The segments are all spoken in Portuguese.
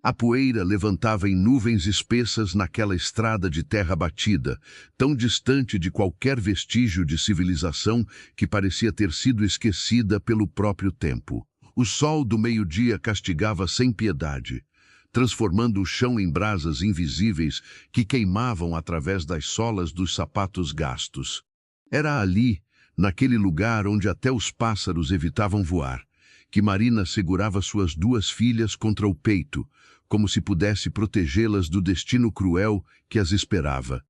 A poeira levantava em nuvens espessas naquela estrada de terra batida, tão distante de qualquer vestígio de civilização que parecia ter sido esquecida pelo próprio tempo. O sol do meio-dia castigava sem piedade, transformando o chão em brasas invisíveis que queimavam através das solas dos sapatos gastos. Era ali, naquele lugar onde até os pássaros evitavam voar, que Marina segurava suas duas filhas contra o peito, como se pudesse protegê-las do destino cruel que as esperava.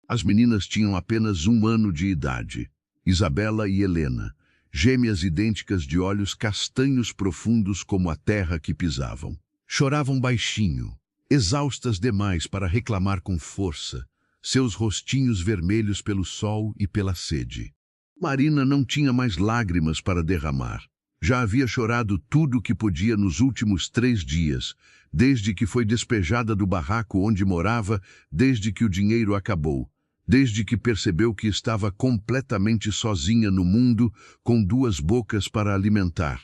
As meninas tinham apenas 1 ano de idade, Isabela e Helena, gêmeas idênticas de olhos castanhos profundos como a terra que pisavam. Choravam baixinho, exaustas demais para reclamar com força, seus rostinhos vermelhos pelo sol e pela sede. Marina não tinha mais lágrimas para derramar. Já havia chorado tudo o que podia nos últimos 3 dias, desde que foi despejada do barraco onde morava, desde que o dinheiro acabou, desde que percebeu que estava completamente sozinha no mundo, com 2 bocas para alimentar.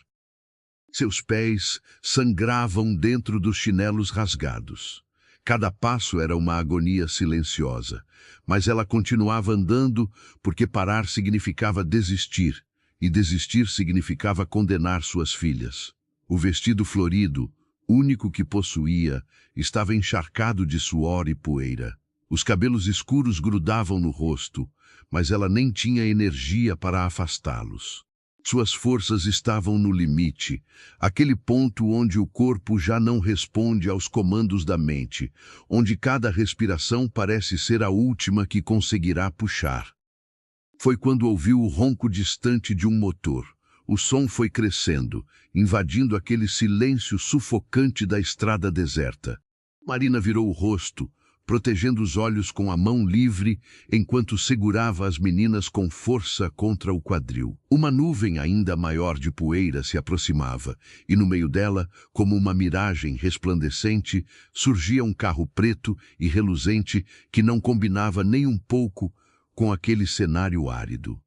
Seus pés sangravam dentro dos chinelos rasgados. Cada passo era uma agonia silenciosa, mas ela continuava andando porque parar significava desistir, e desistir significava condenar suas filhas. O vestido florido, único que possuía, estava encharcado de suor e poeira. Os cabelos escuros grudavam no rosto, mas ela nem tinha energia para afastá-los. Suas forças estavam no limite, aquele ponto onde o corpo já não responde aos comandos da mente, onde cada respiração parece ser a última que conseguirá puxar. Foi quando ouviu o ronco distante de um motor. O som foi crescendo, invadindo aquele silêncio sufocante da estrada deserta. Marina virou o rosto, protegendo os olhos com a mão livre, enquanto segurava as meninas com força contra o quadril. Uma nuvem ainda maior de poeira se aproximava, e no meio dela, como uma miragem resplandecente, surgia um carro preto e reluzente que não combinava nem um pouco com aquele cenário árido.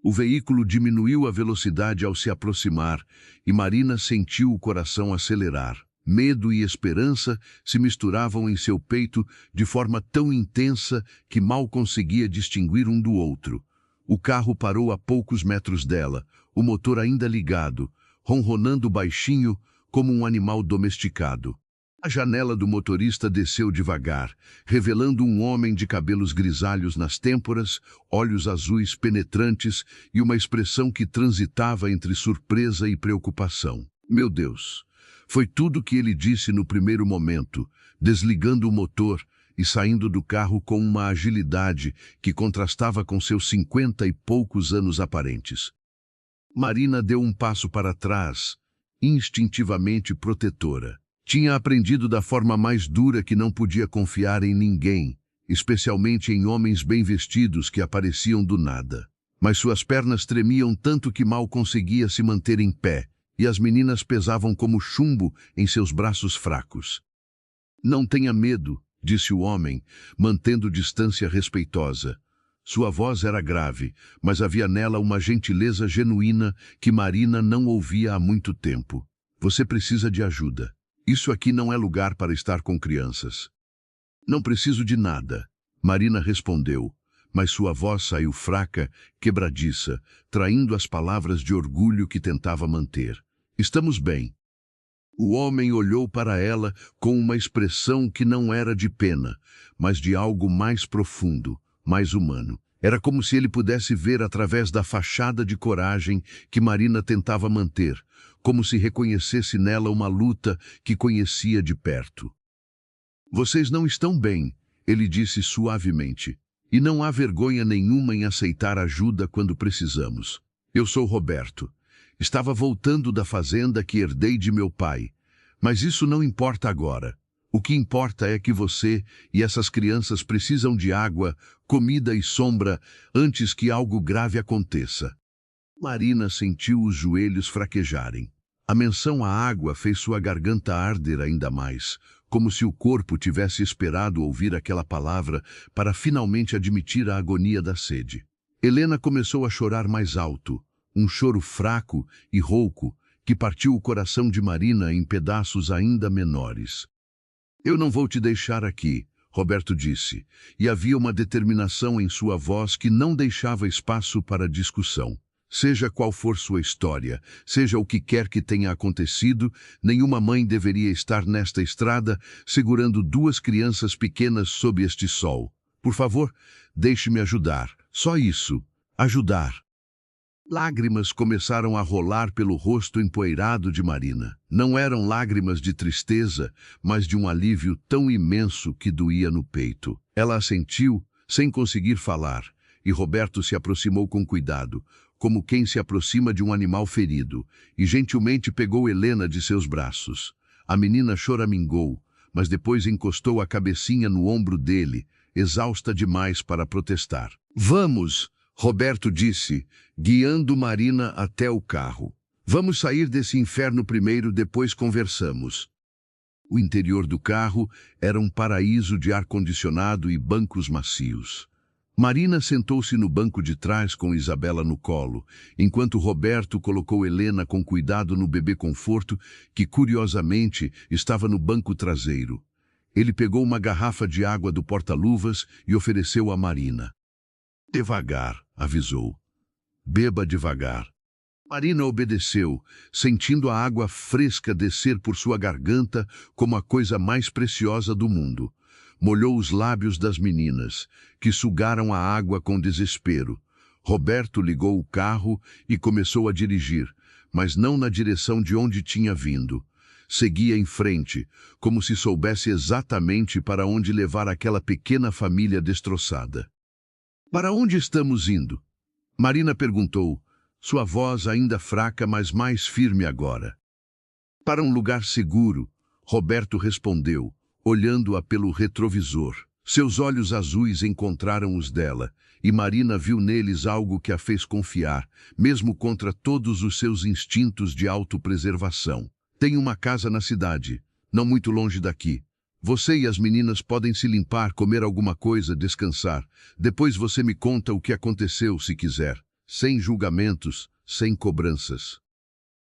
O veículo diminuiu a velocidade ao se aproximar e Marina sentiu o coração acelerar. Medo e esperança se misturavam em seu peito de forma tão intensa que mal conseguia distinguir um do outro. O carro parou a poucos metros dela, o motor ainda ligado, ronronando baixinho como um animal domesticado. A janela do motorista desceu devagar, revelando um homem de cabelos grisalhos nas têmporas, olhos azuis penetrantes e uma expressão que transitava entre surpresa e preocupação. Meu Deus! Foi tudo que ele disse no primeiro momento, desligando o motor e saindo do carro com uma agilidade que contrastava com seus 50 e poucos anos aparentes. Marina deu um passo para trás, instintivamente protetora. Tinha aprendido da forma mais dura que não podia confiar em ninguém, especialmente em homens bem vestidos que apareciam do nada. Mas suas pernas tremiam tanto que mal conseguia se manter em pé, e as meninas pesavam como chumbo em seus braços fracos. Não tenha medo, disse o homem, mantendo distância respeitosa. Sua voz era grave, mas havia nela uma gentileza genuína que Marina não ouvia há muito tempo. Você precisa de ajuda. Isso aqui não é lugar para estar com crianças. Não preciso de nada, Marina respondeu, mas sua voz saiu fraca, quebradiça, traindo as palavras de orgulho que tentava manter. Estamos bem. O homem olhou para ela com uma expressão que não era de pena, mas de algo mais profundo, mais humano. Era como se ele pudesse ver através da fachada de coragem que Marina tentava manter, como se reconhecesse nela uma luta que conhecia de perto. Vocês não estão bem, ele disse suavemente, e não há vergonha nenhuma em aceitar ajuda quando precisamos. Eu sou Roberto. Estava voltando da fazenda que herdei de meu pai, mas isso não importa agora. O que importa é que você e essas crianças precisam de água, comida e sombra antes que algo grave aconteça. Marina sentiu os joelhos fraquejarem. A menção à água fez sua garganta arder ainda mais, como se o corpo tivesse esperado ouvir aquela palavra para finalmente admitir a agonia da sede. Helena começou a chorar mais alto, um choro fraco e rouco que partiu o coração de Marina em pedaços ainda menores. Eu não vou te deixar aqui, Roberto disse, e havia uma determinação em sua voz que não deixava espaço para discussão. Seja qual for sua história, seja o que quer que tenha acontecido, nenhuma mãe deveria estar nesta estrada segurando duas crianças pequenas sob este sol. Por favor, deixe-me ajudar. Só isso. Ajudar. Lágrimas começaram a rolar pelo rosto empoeirado de Marina. Não eram lágrimas de tristeza, mas de um alívio tão imenso que doía no peito. Ela assentiu, sem conseguir falar, e Roberto se aproximou com cuidado, como quem se aproxima de um animal ferido, e gentilmente pegou Helena de seus braços. A menina choramingou, mas depois encostou a cabecinha no ombro dele, exausta demais para protestar. Vamos! Roberto disse, guiando Marina até o carro. Vamos sair desse inferno primeiro, depois conversamos. O interior do carro era um paraíso de ar-condicionado e bancos macios. Marina sentou-se no banco de trás com Isabela no colo, enquanto Roberto colocou Helena com cuidado no bebê conforto, que curiosamente estava no banco traseiro. Ele pegou uma garrafa de água do porta-luvas e ofereceu a Marina. Devagar, avisou. Beba devagar. Marina obedeceu, sentindo a água fresca descer por sua garganta como a coisa mais preciosa do mundo. Molhou os lábios das meninas, que sugaram a água com desespero. Roberto ligou o carro e começou a dirigir, mas não na direção de onde tinha vindo. Seguia em frente, como se soubesse exatamente para onde levar aquela pequena família destroçada. Para onde estamos indo? Marina perguntou, sua voz ainda fraca, mas mais firme agora. Para um lugar seguro, Roberto respondeu, olhando-a pelo retrovisor. Seus olhos azuis encontraram os dela, e Marina viu neles algo que a fez confiar, mesmo contra todos os seus instintos de autopreservação. Tem uma casa na cidade, não muito longe daqui. Você e as meninas podem se limpar, comer alguma coisa, descansar. Depois você me conta o que aconteceu, se quiser. Sem julgamentos, sem cobranças.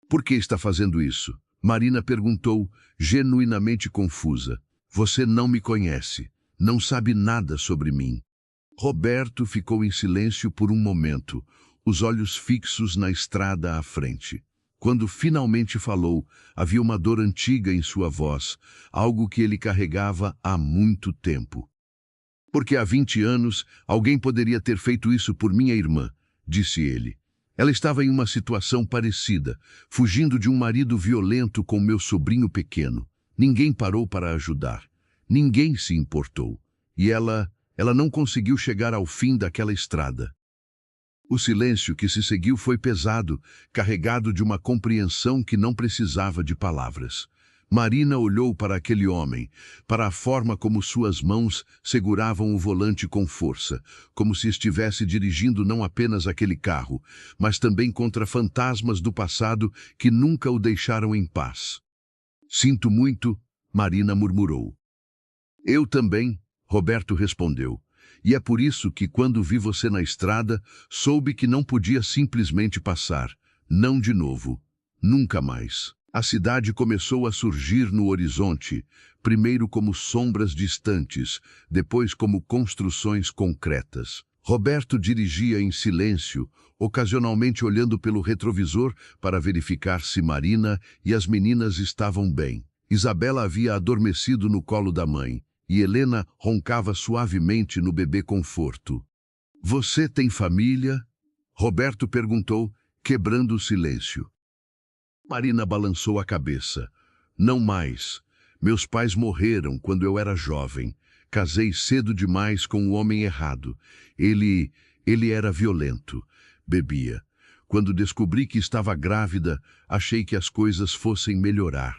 Por que está fazendo isso? Marina perguntou, genuinamente confusa. Você não me conhece, não sabe nada sobre mim. Roberto ficou em silêncio por um momento, os olhos fixos na estrada à frente. Quando finalmente falou, havia uma dor antiga em sua voz, algo que ele carregava há muito tempo. Porque há 20 anos, alguém poderia ter feito isso por minha irmã, disse ele. Ela estava em uma situação parecida, fugindo de um marido violento com meu sobrinho pequeno. Ninguém parou para ajudar. Ninguém se importou. E ela não conseguiu chegar ao fim daquela estrada. O silêncio que se seguiu foi pesado, carregado de uma compreensão que não precisava de palavras. Marina olhou para aquele homem, para a forma como suas mãos seguravam o volante com força, como se estivesse dirigindo não apenas aquele carro, mas também contra fantasmas do passado que nunca o deixaram em paz. Sinto muito, Marina murmurou. Eu também, Roberto respondeu. E é por isso que quando vi você na estrada, soube que não podia simplesmente passar. Não de novo. Nunca mais. A cidade começou a surgir no horizonte, primeiro como sombras distantes, depois como construções concretas. Roberto dirigia em silêncio, ocasionalmente olhando pelo retrovisor para verificar se Marina e as meninas estavam bem. Isabela havia adormecido no colo da mãe, e Helena roncava suavemente no bebê conforto. Você tem família? Roberto perguntou, quebrando o silêncio. Marina balançou a cabeça. Não mais. Meus pais morreram quando eu era jovem. Casei cedo demais com o homem errado. Ele era violento. Bebia. Quando descobri que estava grávida, achei que as coisas fossem melhorar.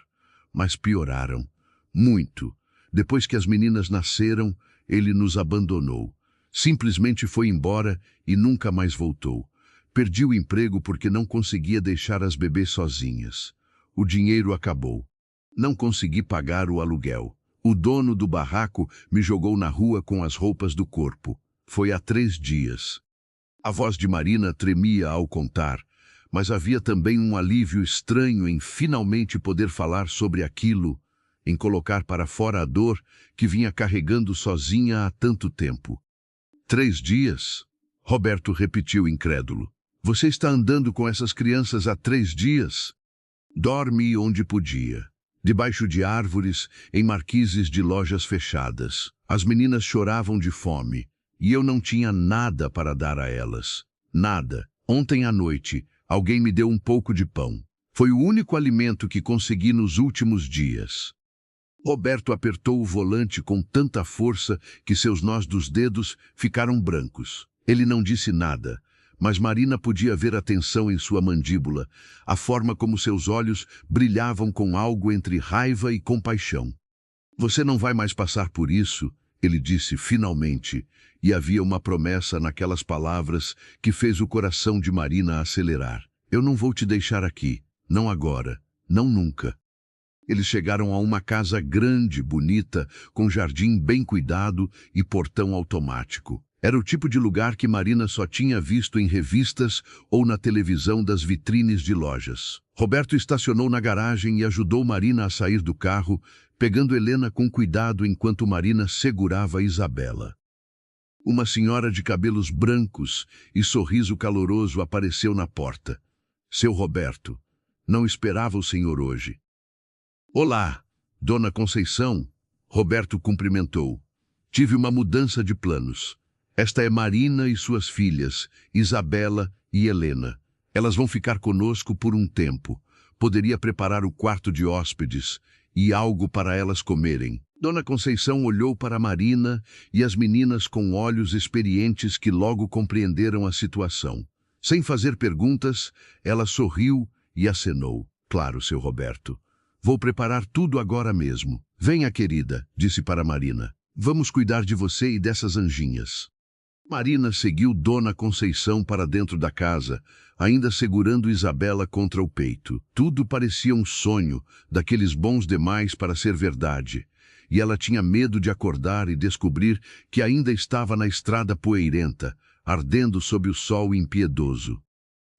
Mas pioraram. Muito. Depois que as meninas nasceram, ele nos abandonou. Simplesmente foi embora e nunca mais voltou. Perdi o emprego porque não conseguia deixar as bebês sozinhas. O dinheiro acabou. Não consegui pagar o aluguel. O dono do barraco me jogou na rua com as roupas do corpo. Foi há 3 dias. A voz de Marina tremia ao contar, mas havia também um alívio estranho em finalmente poder falar sobre aquilo, em colocar para fora a dor que vinha carregando sozinha há tanto tempo. 3 dias? Roberto repetiu incrédulo. Você está andando com essas crianças há 3 dias? Dorme onde podia. Debaixo de árvores, em marquises de lojas fechadas. As meninas choravam de fome, e eu não tinha nada para dar a elas. Nada. Ontem à noite, alguém me deu um pouco de pão. Foi o único alimento que consegui nos últimos dias. Roberto apertou o volante com tanta força que seus nós dos dedos ficaram brancos. Ele não disse nada, mas Marina podia ver a tensão em sua mandíbula, a forma como seus olhos brilhavam com algo entre raiva e compaixão. Você não vai mais passar por isso, ele disse finalmente, e havia uma promessa naquelas palavras que fez o coração de Marina acelerar. Eu não vou te deixar aqui, não agora, não nunca. Eles chegaram a uma casa grande, bonita, com jardim bem cuidado e portão automático. Era o tipo de lugar que Marina só tinha visto em revistas ou na televisão das vitrines de lojas. Roberto estacionou na garagem e ajudou Marina a sair do carro, pegando Helena com cuidado enquanto Marina segurava Isabela. Uma senhora de cabelos brancos e sorriso caloroso apareceu na porta. Seu Roberto, não esperava o senhor hoje. Olá, Dona Conceição, Roberto cumprimentou. Tive uma mudança de planos. Esta é Marina e suas filhas, Isabela e Helena. Elas vão ficar conosco por um tempo. Poderia preparar o quarto de hóspedes e algo para elas comerem. Dona Conceição olhou para Marina e as meninas com olhos experientes que logo compreenderam a situação. Sem fazer perguntas, ela sorriu e acenou. Claro, seu Roberto. Vou preparar tudo agora mesmo. Venha, querida, disse para Marina. Vamos cuidar de você e dessas anjinhas. Marina seguiu Dona Conceição para dentro da casa, ainda segurando Isabela contra o peito. Tudo parecia um sonho, daqueles bons demais para ser verdade. E ela tinha medo de acordar e descobrir que ainda estava na estrada poeirenta, ardendo sob o sol impiedoso.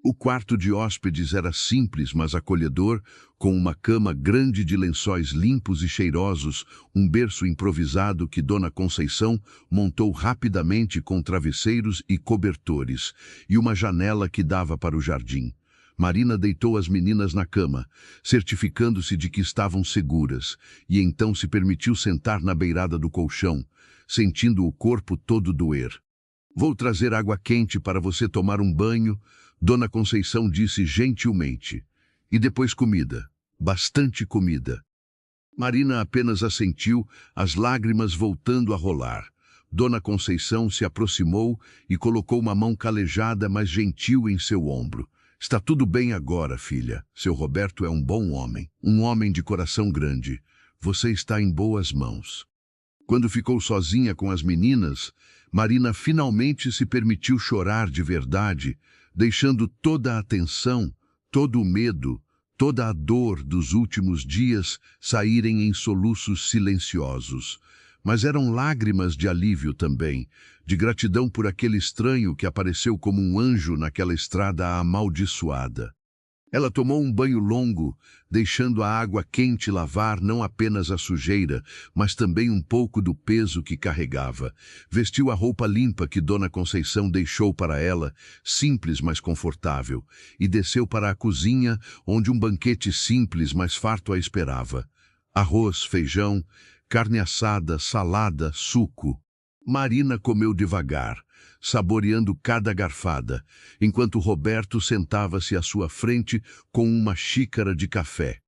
O quarto de hóspedes era simples, mas acolhedor, com uma cama grande de lençóis limpos e cheirosos, um berço improvisado que Dona Conceição montou rapidamente com travesseiros e cobertores, e uma janela que dava para o jardim. Marina deitou as meninas na cama, certificando-se de que estavam seguras, e então se permitiu sentar na beirada do colchão, sentindo o corpo todo doer. Vou trazer água quente para você tomar um banho, Dona Conceição disse gentilmente. E depois comida, bastante comida. Marina apenas assentiu, as lágrimas voltando a rolar. Dona Conceição se aproximou e colocou uma mão calejada, mas gentil em seu ombro. Está tudo bem agora, filha. Seu Roberto é um bom homem, um homem de coração grande. Você está em boas mãos. Quando ficou sozinha com as meninas, Marina finalmente se permitiu chorar de verdade, deixando toda a tensão, todo o medo, toda a dor dos últimos dias saírem em soluços silenciosos. Mas eram lágrimas de alívio também, de gratidão por aquele estranho que apareceu como um anjo naquela estrada amaldiçoada. Ela tomou um banho longo, deixando a água quente lavar não apenas a sujeira, mas também um pouco do peso que carregava. Vestiu a roupa limpa que Dona Conceição deixou para ela, simples mas confortável, e desceu para a cozinha, onde um banquete simples mas farto a esperava. Arroz, feijão, carne assada, salada, suco. Marina comeu devagar, saboreando cada garfada, enquanto Roberto sentava-se à sua frente com uma xícara de café.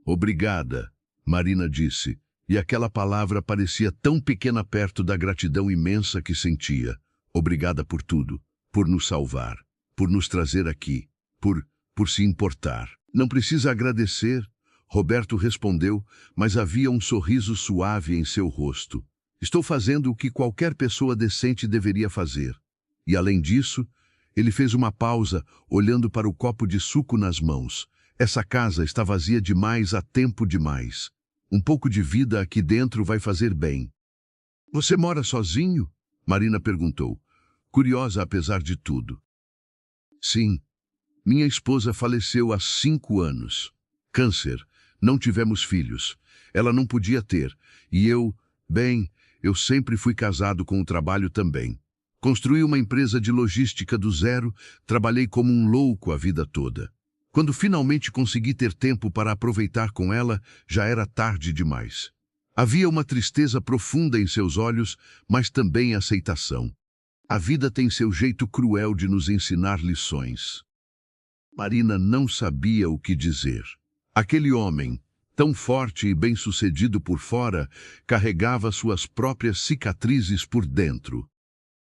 Obrigada, Marina disse, e aquela palavra parecia tão pequena perto da gratidão imensa que sentia. Obrigada por tudo, por nos salvar, por nos trazer aqui, por se importar. Não precisa agradecer, Roberto respondeu, mas havia um sorriso suave em seu rosto. Estou fazendo o que qualquer pessoa decente deveria fazer. E além disso, ele fez uma pausa, olhando para o copo de suco nas mãos. Essa casa está vazia demais há tempo demais. Um pouco de vida aqui dentro vai fazer bem. Você mora sozinho? Marina perguntou, curiosa apesar de tudo. Sim. Minha esposa faleceu há 5 anos. Câncer. Não tivemos filhos. Ela não podia ter. E eu sempre fui casado com o trabalho também. Construí uma empresa de logística do zero, trabalhei como um louco a vida toda. Quando finalmente consegui ter tempo para aproveitar com ela, já era tarde demais. Havia uma tristeza profunda em seus olhos, mas também aceitação. A vida tem seu jeito cruel de nos ensinar lições. Marina não sabia o que dizer. Aquele homem, tão forte e bem-sucedido por fora, carregava suas próprias cicatrizes por dentro.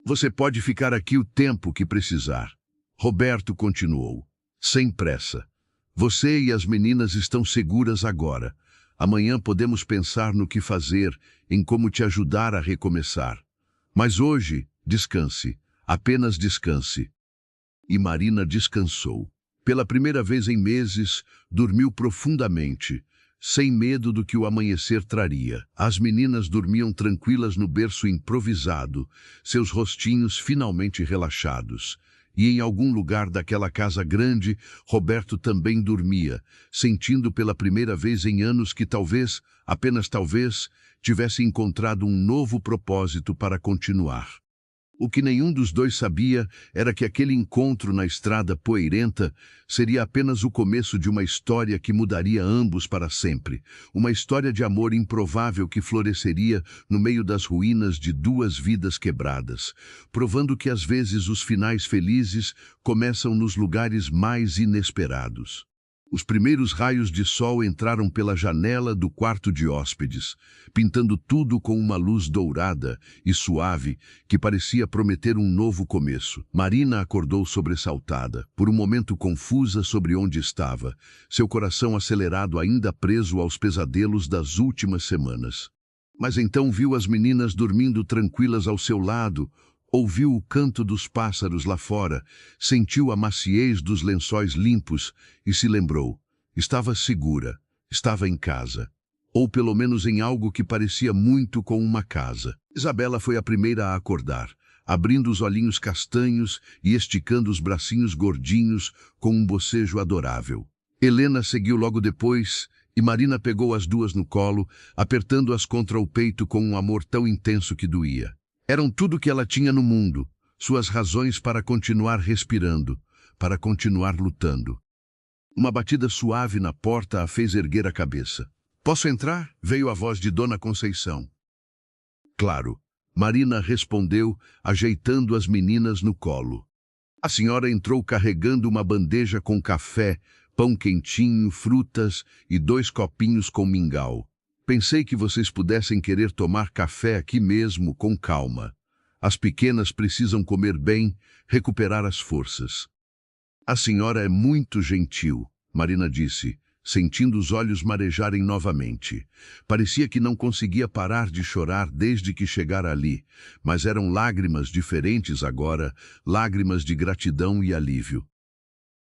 Você pode ficar aqui o tempo que precisar. Roberto continuou, sem pressa. Você e as meninas estão seguras agora. Amanhã podemos pensar no que fazer, em como te ajudar a recomeçar. Mas hoje, descanse. Apenas descanse. E Marina descansou. Pela primeira vez em meses, dormiu profundamente, sem medo do que o amanhecer traria. As meninas dormiam tranquilas no berço improvisado, seus rostinhos finalmente relaxados. E em algum lugar daquela casa grande, Roberto também dormia, sentindo pela primeira vez em anos que talvez, apenas talvez, tivesse encontrado um novo propósito para continuar. O que nenhum dos dois sabia era que aquele encontro na estrada poeirenta seria apenas o começo de uma história que mudaria ambos para sempre. Uma história de amor improvável que floresceria no meio das ruínas de 2 vidas quebradas, provando que às vezes os finais felizes começam nos lugares mais inesperados. Os primeiros raios de sol entraram pela janela do quarto de hóspedes, pintando tudo com uma luz dourada e suave que parecia prometer um novo começo. Marina acordou sobressaltada, por um momento confusa sobre onde estava, seu coração acelerado ainda preso aos pesadelos das últimas semanas. Mas então viu as meninas dormindo tranquilas ao seu lado, ouviu o canto dos pássaros lá fora, sentiu a maciez dos lençóis limpos e se lembrou. Estava segura, estava em casa. Ou pelo menos em algo que parecia muito com uma casa. Isabela foi a primeira a acordar, abrindo os olhinhos castanhos e esticando os bracinhos gordinhos com um bocejo adorável. Helena seguiu logo depois e Marina pegou as duas no colo, apertando-as contra o peito com um amor tão intenso que doía. Eram tudo que ela tinha no mundo, suas razões para continuar respirando, para continuar lutando. Uma batida suave na porta a fez erguer a cabeça. "Posso entrar?" veio a voz de Dona Conceição. "Claro." Marina respondeu, ajeitando as meninas no colo. A senhora entrou carregando uma bandeja com café, pão quentinho, frutas e 2 copinhos com mingau. "Pensei que vocês pudessem querer tomar café aqui mesmo, com calma. As pequenas precisam comer bem, recuperar as forças." "A senhora é muito gentil," Marina disse, sentindo os olhos marejarem novamente. Parecia que não conseguia parar de chorar desde que chegara ali, mas eram lágrimas diferentes agora, lágrimas de gratidão e alívio.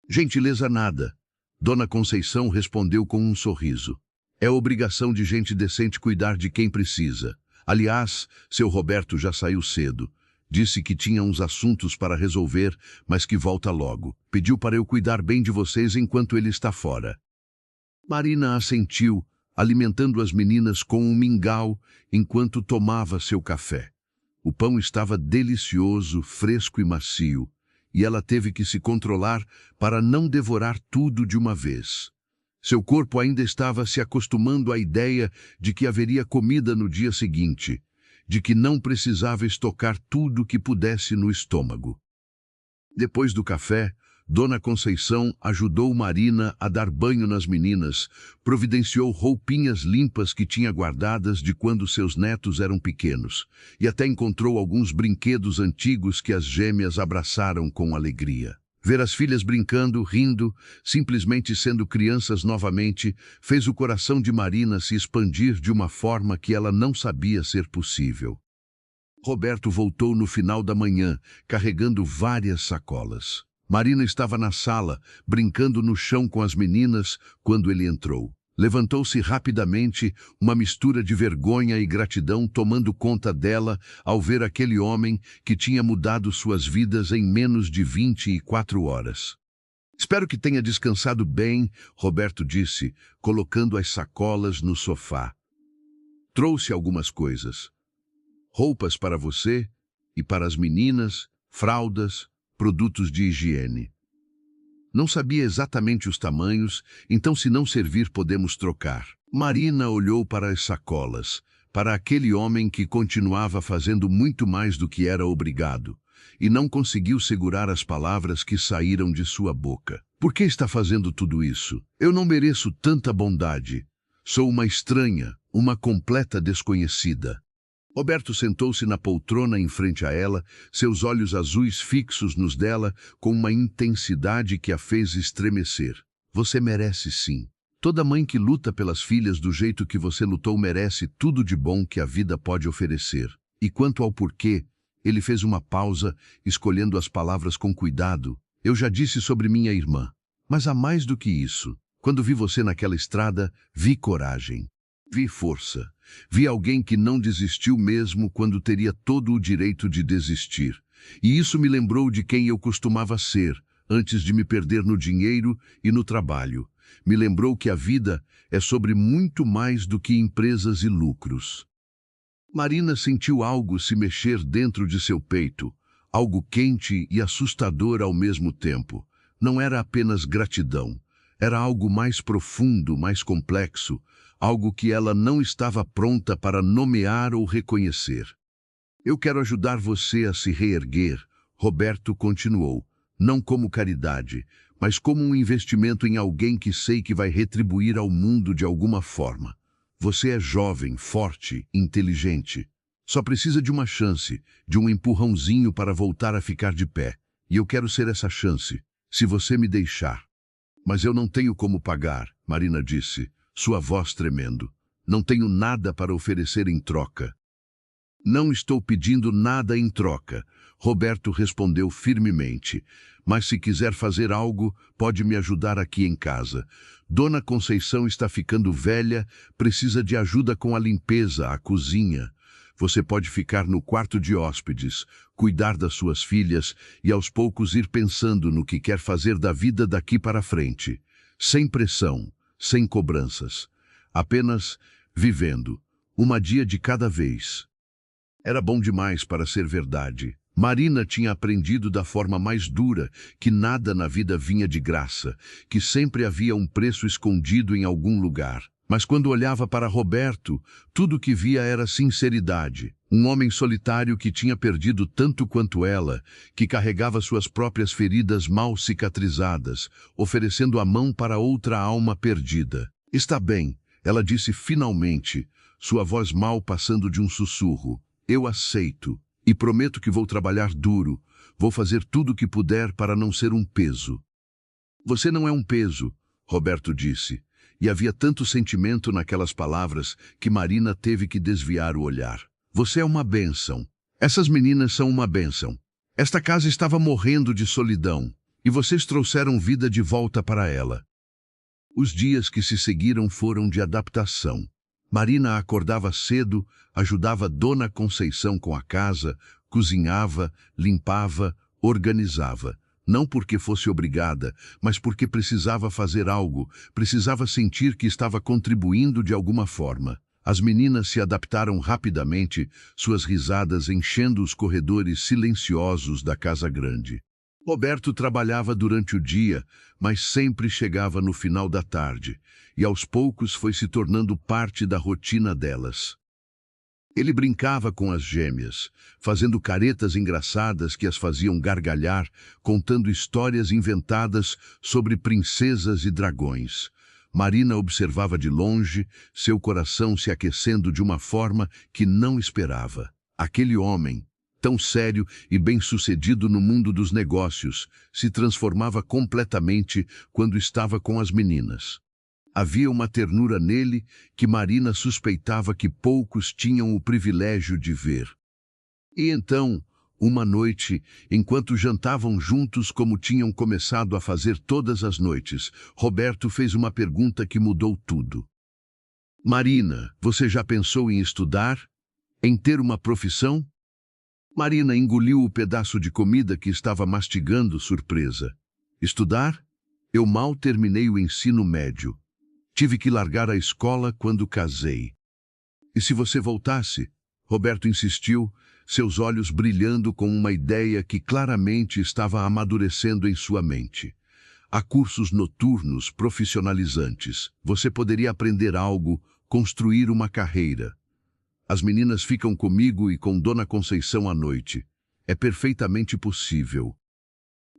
"Gentileza nada," Dona Conceição respondeu com um sorriso. "É obrigação de gente decente cuidar de quem precisa. Aliás, seu Roberto já saiu cedo. Disse que tinha uns assuntos para resolver, mas que volta logo. Pediu para eu cuidar bem de vocês enquanto ele está fora." Marina assentiu, alimentando as meninas com um mingau enquanto tomava seu café. O pão estava delicioso, fresco e macio, e ela teve que se controlar para não devorar tudo de uma vez. Seu corpo ainda estava se acostumando à ideia de que haveria comida no dia seguinte, de que não precisava estocar tudo que pudesse no estômago. Depois do café, Dona Conceição ajudou Marina a dar banho nas meninas, providenciou roupinhas limpas que tinha guardadas de quando seus netos eram pequenos, e até encontrou alguns brinquedos antigos que as gêmeas abraçaram com alegria. Ver as filhas brincando, rindo, simplesmente sendo crianças novamente, fez o coração de Marina se expandir de uma forma que ela não sabia ser possível. Roberto voltou no final da manhã, carregando várias sacolas. Marina estava na sala, brincando no chão com as meninas, quando ele entrou. Levantou-se rapidamente, uma mistura de vergonha e gratidão tomando conta dela ao ver aquele homem que tinha mudado suas vidas em menos de 24 horas. Espero que tenha descansado bem, Roberto disse, colocando as sacolas no sofá. Trouxe algumas coisas. Roupas para você e para as meninas, fraldas, produtos de higiene. Não sabia exatamente os tamanhos, então se não servir podemos trocar. Marina olhou para as sacolas, para aquele homem que continuava fazendo muito mais do que era obrigado, e não conseguiu segurar as palavras que saíram de sua boca. Por que está fazendo tudo isso? Eu não mereço tanta bondade. Sou uma estranha, uma completa desconhecida. Roberto sentou-se na poltrona em frente a ela, seus olhos azuis fixos nos dela, com uma intensidade que a fez estremecer. Você merece sim. Toda mãe que luta pelas filhas do jeito que você lutou merece tudo de bom que a vida pode oferecer. E quanto ao porquê, ele fez uma pausa, escolhendo as palavras com cuidado. Eu já disse sobre minha irmã. Mas há mais do que isso. Quando vi você naquela estrada, vi coragem. Vi força. Vi alguém que não desistiu mesmo quando teria todo o direito de desistir. E isso me lembrou de quem eu costumava ser, antes de me perder no dinheiro e no trabalho. Me lembrou que a vida é sobre muito mais do que empresas e lucros. Marina sentiu algo se mexer dentro de seu peito, algo quente e assustador ao mesmo tempo. Não era apenas gratidão, era algo mais profundo, mais complexo, algo que ela não estava pronta para nomear ou reconhecer. Eu quero ajudar você a se reerguer, Roberto continuou, não como caridade, mas como um investimento em alguém que sei que vai retribuir ao mundo de alguma forma. Você é jovem, forte, inteligente. Só precisa de uma chance, de um empurrãozinho para voltar a ficar de pé. E eu quero ser essa chance, se você me deixar. Mas eu não tenho como pagar, Marina disse, sua voz tremendo. Não tenho nada para oferecer em troca. Não estou pedindo nada em troca, Roberto respondeu firmemente. Mas se quiser fazer algo, pode me ajudar aqui em casa. Dona Conceição está ficando velha, precisa de ajuda com a limpeza, a cozinha. Você pode ficar no quarto de hóspedes, cuidar das suas filhas e aos poucos ir pensando no que quer fazer da vida daqui para frente. Sem pressão, sem cobranças. Apenas vivendo, uma dia de cada vez. Era bom demais para ser verdade. Marina tinha aprendido da forma mais dura que nada na vida vinha de graça, que sempre havia um preço escondido em algum lugar. Mas quando olhava para Roberto, tudo o que via era sinceridade. Um homem solitário que tinha perdido tanto quanto ela, que carregava suas próprias feridas mal cicatrizadas, oferecendo a mão para outra alma perdida. Está bem, ela disse finalmente, sua voz mal passando de um sussurro. Eu aceito. E prometo que vou trabalhar duro, vou fazer tudo o que puder para não ser um peso. Você não é um peso, Roberto disse, e havia tanto sentimento naquelas palavras que Marina teve que desviar o olhar. Você é uma bênção. Essas meninas são uma bênção. Esta casa estava morrendo de solidão, e vocês trouxeram vida de volta para ela. Os dias que se seguiram foram de adaptação. Marina acordava cedo, ajudava Dona Conceição com a casa, cozinhava, limpava, organizava. Não porque fosse obrigada, mas porque precisava fazer algo, precisava sentir que estava contribuindo de alguma forma. As meninas se adaptaram rapidamente, suas risadas enchendo os corredores silenciosos da casa grande. Roberto trabalhava durante o dia, mas sempre chegava no final da tarde, e aos poucos foi se tornando parte da rotina delas. Ele brincava com as gêmeas, fazendo caretas engraçadas que as faziam gargalhar, contando histórias inventadas sobre princesas e dragões. Marina observava de longe, seu coração se aquecendo de uma forma que não esperava. Aquele homem, tão sério e bem-sucedido no mundo dos negócios, se transformava completamente quando estava com as meninas. Havia uma ternura nele que Marina suspeitava que poucos tinham o privilégio de ver. E então, uma noite, enquanto jantavam juntos como tinham começado a fazer todas as noites, Roberto fez uma pergunta que mudou tudo. Marina, você já pensou em estudar? Em ter uma profissão? Marina engoliu o pedaço de comida que estava mastigando, surpresa. Estudar? Eu mal terminei o ensino médio. Tive que largar a escola quando casei. E se você voltasse? Roberto insistiu, seus olhos brilhando com uma ideia que claramente estava amadurecendo em sua mente. Há cursos noturnos profissionalizantes. Você poderia aprender algo, construir uma carreira. As meninas ficam comigo e com Dona Conceição à noite. É perfeitamente possível.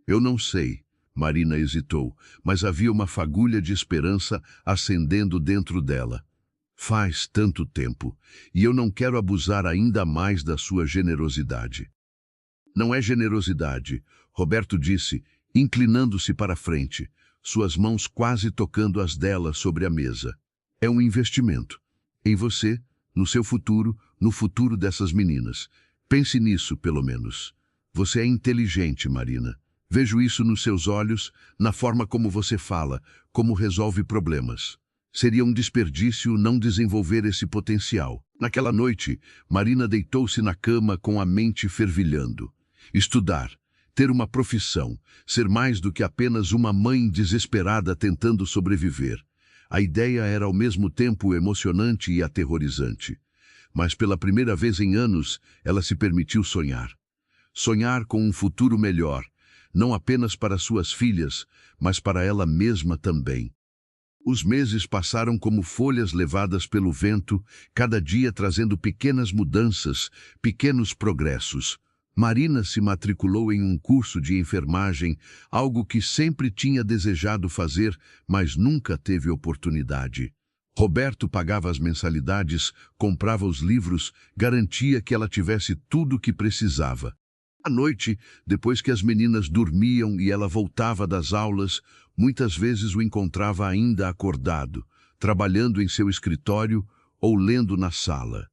Eu não sei. Marina hesitou, mas havia uma fagulha de esperança acendendo dentro dela. Faz tanto tempo, e eu não quero abusar ainda mais da sua generosidade. Não é generosidade, Roberto disse, inclinando-se para a frente, suas mãos quase tocando as dela sobre a mesa. É um investimento. Em você, no seu futuro, no futuro dessas meninas. Pense nisso, pelo menos. Você é inteligente, Marina. Vejo isso nos seus olhos, na forma como você fala, como resolve problemas. Seria um desperdício não desenvolver esse potencial. Naquela noite, Marina deitou-se na cama com a mente fervilhando. Estudar, ter uma profissão, ser mais do que apenas uma mãe desesperada tentando sobreviver. A ideia era ao mesmo tempo emocionante e aterrorizante. Mas pela primeira vez em anos, ela se permitiu sonhar. Sonhar com um futuro melhor, não apenas para suas filhas, mas para ela mesma também. Os meses passaram como folhas levadas pelo vento, cada dia trazendo pequenas mudanças, pequenos progressos. Marina se matriculou em um curso de enfermagem, algo que sempre tinha desejado fazer, mas nunca teve oportunidade. Roberto pagava as mensalidades, comprava os livros, garantia que ela tivesse tudo o que precisava. À noite, depois que as meninas dormiam e ela voltava das aulas, muitas vezes o encontrava ainda acordado, trabalhando em seu escritório ou lendo na sala.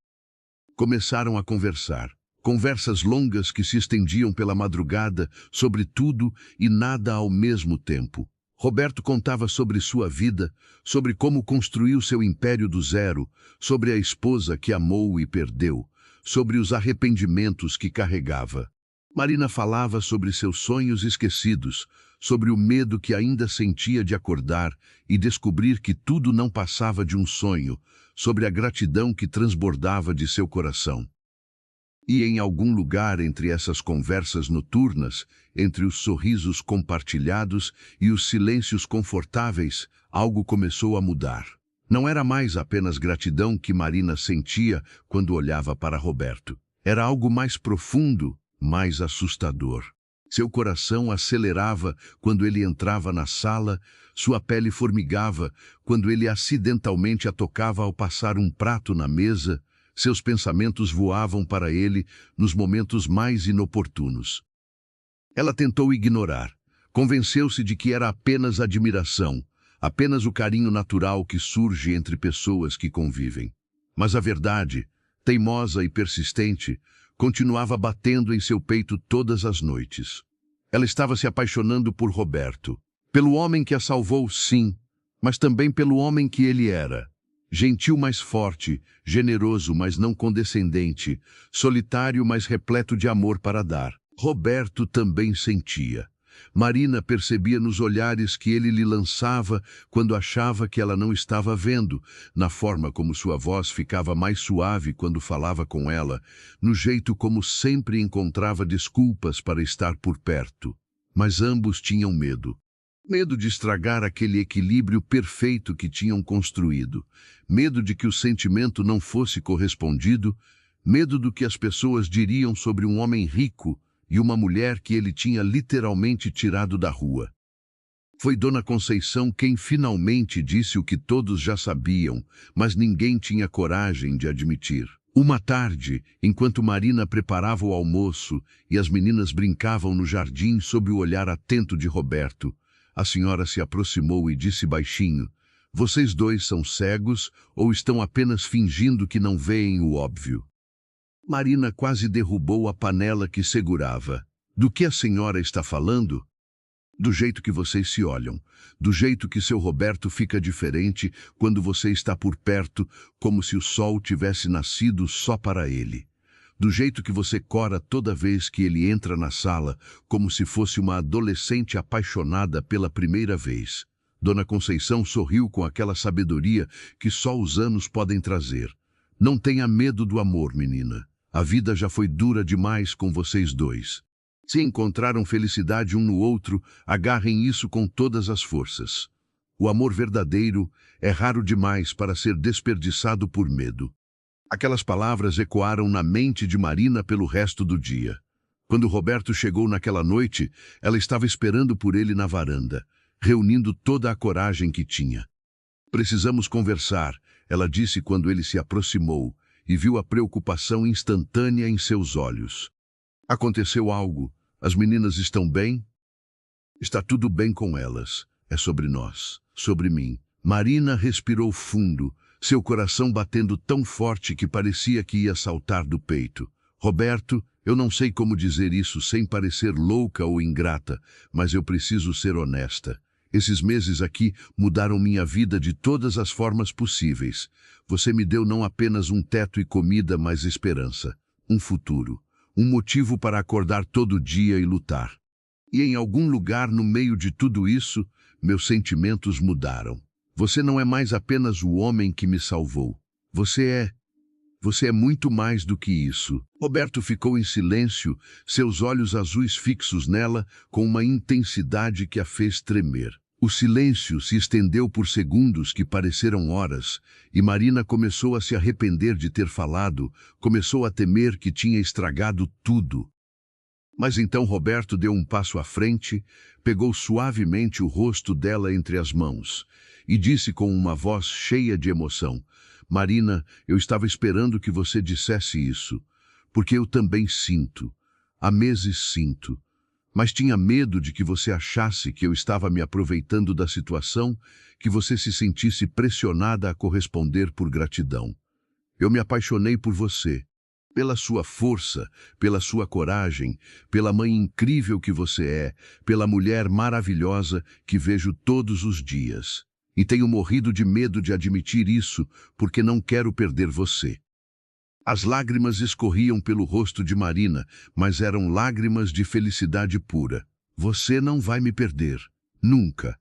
Começaram a conversar. Conversas longas que se estendiam pela madrugada, sobre tudo e nada ao mesmo tempo. Roberto contava sobre sua vida, sobre como construiu seu império do zero, sobre a esposa que amou e perdeu, sobre os arrependimentos que carregava. Marina falava sobre seus sonhos esquecidos, sobre o medo que ainda sentia de acordar e descobrir que tudo não passava de um sonho, sobre a gratidão que transbordava de seu coração. E em algum lugar entre essas conversas noturnas, entre os sorrisos compartilhados e os silêncios confortáveis, algo começou a mudar. Não era mais apenas gratidão que Marina sentia quando olhava para Roberto. Era algo mais profundo, mais assustador. Seu coração acelerava quando ele entrava na sala, sua pele formigava quando ele acidentalmente a tocava ao passar um prato na mesa, seus pensamentos voavam para ele nos momentos mais inoportunos. Ela tentou ignorar, convenceu-se de que era apenas admiração, apenas o carinho natural que surge entre pessoas que convivem. Mas a verdade, teimosa e persistente, continuava batendo em seu peito todas as noites. Ela estava se apaixonando por Roberto, pelo homem que a salvou, sim, mas também pelo homem que ele era. Gentil, mas forte, generoso, mas não condescendente, solitário, mas repleto de amor para dar. Roberto também sentia. Marina percebia nos olhares que ele lhe lançava quando achava que ela não estava vendo, na forma como sua voz ficava mais suave quando falava com ela, no jeito como sempre encontrava desculpas para estar por perto. Mas ambos tinham medo. Medo de estragar aquele equilíbrio perfeito que tinham construído. Medo de que o sentimento não fosse correspondido. Medo do que as pessoas diriam sobre um homem rico e uma mulher que ele tinha literalmente tirado da rua. Foi Dona Conceição quem finalmente disse o que todos já sabiam, mas ninguém tinha coragem de admitir. Uma tarde, enquanto Marina preparava o almoço e as meninas brincavam no jardim sob o olhar atento de Roberto, a senhora se aproximou e disse baixinho: "Vocês dois são cegos ou estão apenas fingindo que não veem o óbvio?" Marina quase derrubou a panela que segurava. "Do que a senhora está falando?" "Do jeito que vocês se olham, do jeito que seu Roberto fica diferente quando você está por perto, como se o sol tivesse nascido só para ele. do jeito que você cora toda vez que ele entra na sala, como se fosse uma adolescente apaixonada pela primeira vez. Dona Conceição sorriu com aquela sabedoria que só os anos podem trazer. Não tenha medo do amor, menina. A vida já foi dura demais com vocês dois. Se encontraram felicidade um no outro, agarrem isso com todas as forças. O amor verdadeiro é raro demais para ser desperdiçado por medo. Aquelas palavras ecoaram na mente de Marina pelo resto do dia. Quando Roberto chegou naquela noite, ela estava esperando por ele na varanda, reunindo toda a coragem que tinha. Precisamos conversar, ela disse quando ele se aproximou e viu a preocupação instantânea em seus olhos. Aconteceu algo? As meninas estão bem? Está tudo bem com elas. É sobre nós, sobre mim. Marina respirou fundo, seu coração batendo tão forte que parecia que ia saltar do peito. Roberto, eu não sei como dizer isso sem parecer louca ou ingrata, mas eu preciso ser honesta. Esses meses aqui mudaram minha vida de todas as formas possíveis. Você me deu não apenas um teto e comida, mas esperança, um futuro, um motivo para acordar todo dia e lutar. E em algum lugar no meio de tudo isso, meus sentimentos mudaram. Você não é mais apenas o homem que me salvou. Você é muito mais do que isso. Roberto ficou em silêncio, seus olhos azuis fixos nela, com uma intensidade que a fez tremer. O silêncio se estendeu por segundos que pareceram horas, e Marina começou a se arrepender de ter falado, começou a temer que tinha estragado tudo. Mas então Roberto deu um passo à frente, pegou suavemente o rosto dela entre as mãos e disse com uma voz cheia de emoção: Marina, eu estava esperando que você dissesse isso, porque eu também sinto, há meses sinto, mas tinha medo de que você achasse que eu estava me aproveitando da situação, que você se sentisse pressionada a corresponder por gratidão. Eu me apaixonei por você. Pela sua força, pela sua coragem, pela mãe incrível que você é, pela mulher maravilhosa que vejo todos os dias. E tenho morrido de medo de admitir isso, porque não quero perder você. As lágrimas escorriam pelo rosto de Marina, mas eram lágrimas de felicidade pura. Você não vai me perder, nunca.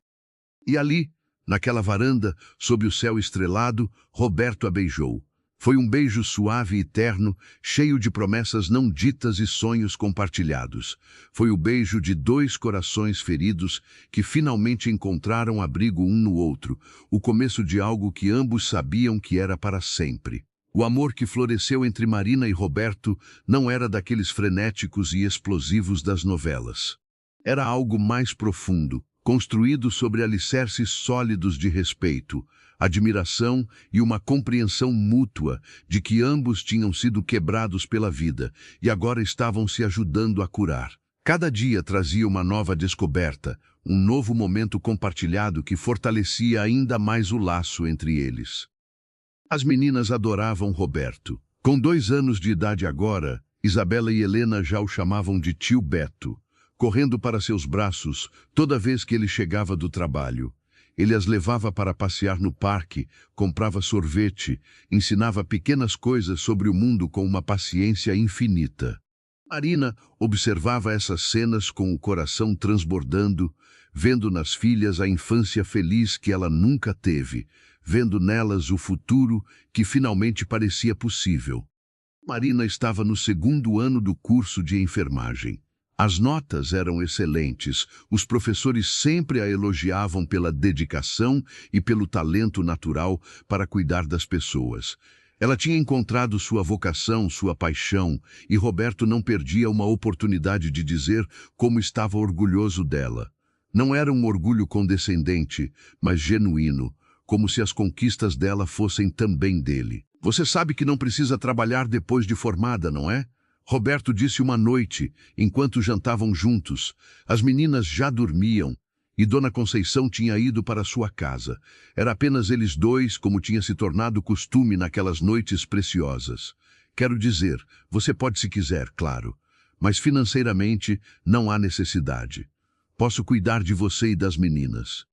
E ali, naquela varanda, sob o céu estrelado, Roberto a beijou. Foi um beijo suave e terno, cheio de promessas não ditas e sonhos compartilhados. Foi o beijo de dois corações feridos que finalmente encontraram abrigo um no outro, o começo de algo que ambos sabiam que era para sempre. O amor que floresceu entre Marina e Roberto não era daqueles frenéticos e explosivos das novelas. Era algo mais profundo, construído sobre alicerces sólidos de respeito, admiração e uma compreensão mútua de que ambos tinham sido quebrados pela vida e agora estavam se ajudando a curar. Cada dia trazia uma nova descoberta, um novo momento compartilhado que fortalecia ainda mais o laço entre eles. As meninas adoravam Roberto. Com 2 anos de idade agora, Isabela e Helena já o chamavam de tio Beto, correndo para seus braços toda vez que ele chegava do trabalho. Ele as levava para passear no parque, comprava sorvete, ensinava pequenas coisas sobre o mundo com uma paciência infinita. Marina observava essas cenas com o coração transbordando, vendo nas filhas a infância feliz que ela nunca teve, vendo nelas o futuro que finalmente parecia possível. Marina estava no 2º ano do curso de enfermagem. As notas eram excelentes, os professores sempre a elogiavam pela dedicação e pelo talento natural para cuidar das pessoas. Ela tinha encontrado sua vocação, sua paixão, e Roberto não perdia uma oportunidade de dizer como estava orgulhoso dela. Não era um orgulho condescendente, mas genuíno, como se as conquistas dela fossem também dele. Você sabe que não precisa trabalhar depois de formada, não é? Roberto disse uma noite, enquanto jantavam juntos. As meninas já dormiam e Dona Conceição tinha ido para sua casa. Era apenas eles dois, como tinha se tornado costume naquelas noites preciosas. Quero dizer, você pode se quiser, claro, mas financeiramente não há necessidade. Posso cuidar de você e das meninas.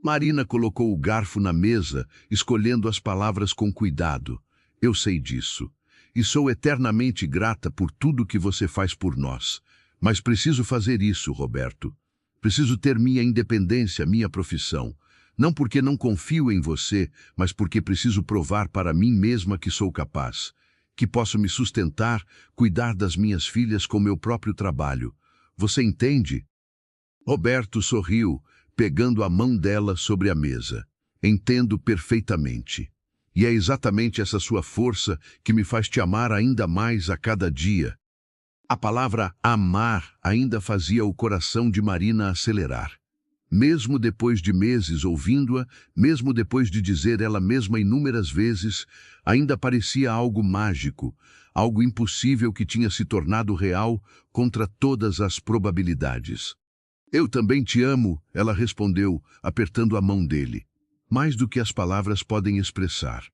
Marina colocou o garfo na mesa, escolhendo as palavras com cuidado. Eu sei disso. e sou eternamente grata por tudo que você faz por nós. Mas preciso fazer isso, Roberto. Preciso ter minha independência, minha profissão. Não porque não confio em você, mas porque preciso provar para mim mesma que sou capaz, que posso me sustentar, cuidar das minhas filhas com meu próprio trabalho. Você entende? Roberto sorriu, pegando a mão dela sobre a mesa. Entendo perfeitamente. E é exatamente essa sua força que me faz te amar ainda mais a cada dia. A palavra amar ainda fazia o coração de Marina acelerar. Mesmo depois de meses ouvindo-a, mesmo depois de dizer ela mesma inúmeras vezes, ainda parecia algo mágico, algo impossível que tinha se tornado real contra todas as probabilidades. Eu também te amo, ela respondeu, apertando a mão dele. Mais do que as palavras podem expressar.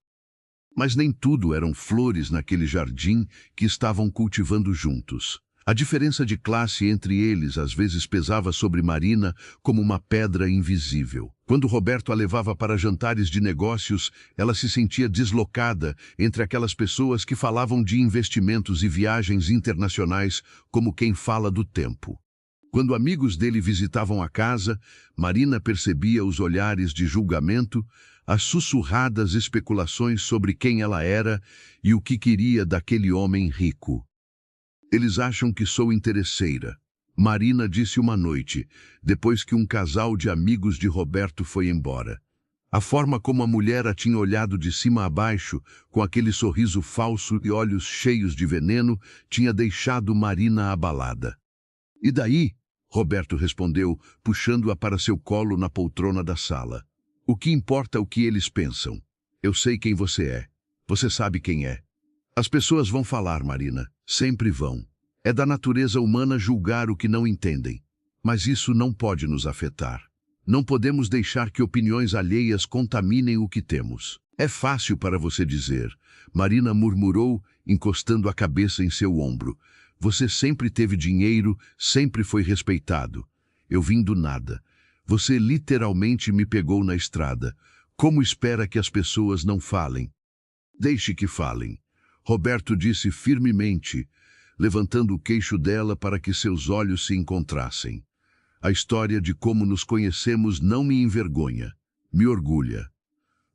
Mas nem tudo eram flores naquele jardim que estavam cultivando juntos. A diferença de classe entre eles às vezes pesava sobre Marina como uma pedra invisível. Quando Roberto a levava para jantares de negócios, ela se sentia deslocada entre aquelas pessoas que falavam de investimentos e viagens internacionais como quem fala do tempo. Quando amigos dele visitavam a casa, Marina percebia os olhares de julgamento, as sussurradas especulações sobre quem ela era e o que queria daquele homem rico. Eles acham que sou interesseira, Marina disse uma noite, depois que um casal de amigos de Roberto foi embora. A forma como a mulher a tinha olhado de cima a baixo, com aquele sorriso falso e olhos cheios de veneno, tinha deixado Marina abalada. E daí? Roberto respondeu, puxando-a para seu colo na poltrona da sala. O que importa é o que eles pensam. Eu sei quem você é. Você sabe quem é. As pessoas vão falar, Marina. Sempre vão. É da natureza humana julgar o que não entendem. Mas isso não pode nos afetar. Não podemos deixar que opiniões alheias contaminem o que temos. É fácil para você dizer, Marina murmurou, encostando a cabeça em seu ombro. Você sempre teve dinheiro, sempre foi respeitado. Eu vim do nada. Você literalmente me pegou na estrada. Como espera que as pessoas não falem? Deixe que falem. Roberto disse firmemente, levantando o queixo dela para que seus olhos se encontrassem. A história de como nos conhecemos não me envergonha, me orgulha.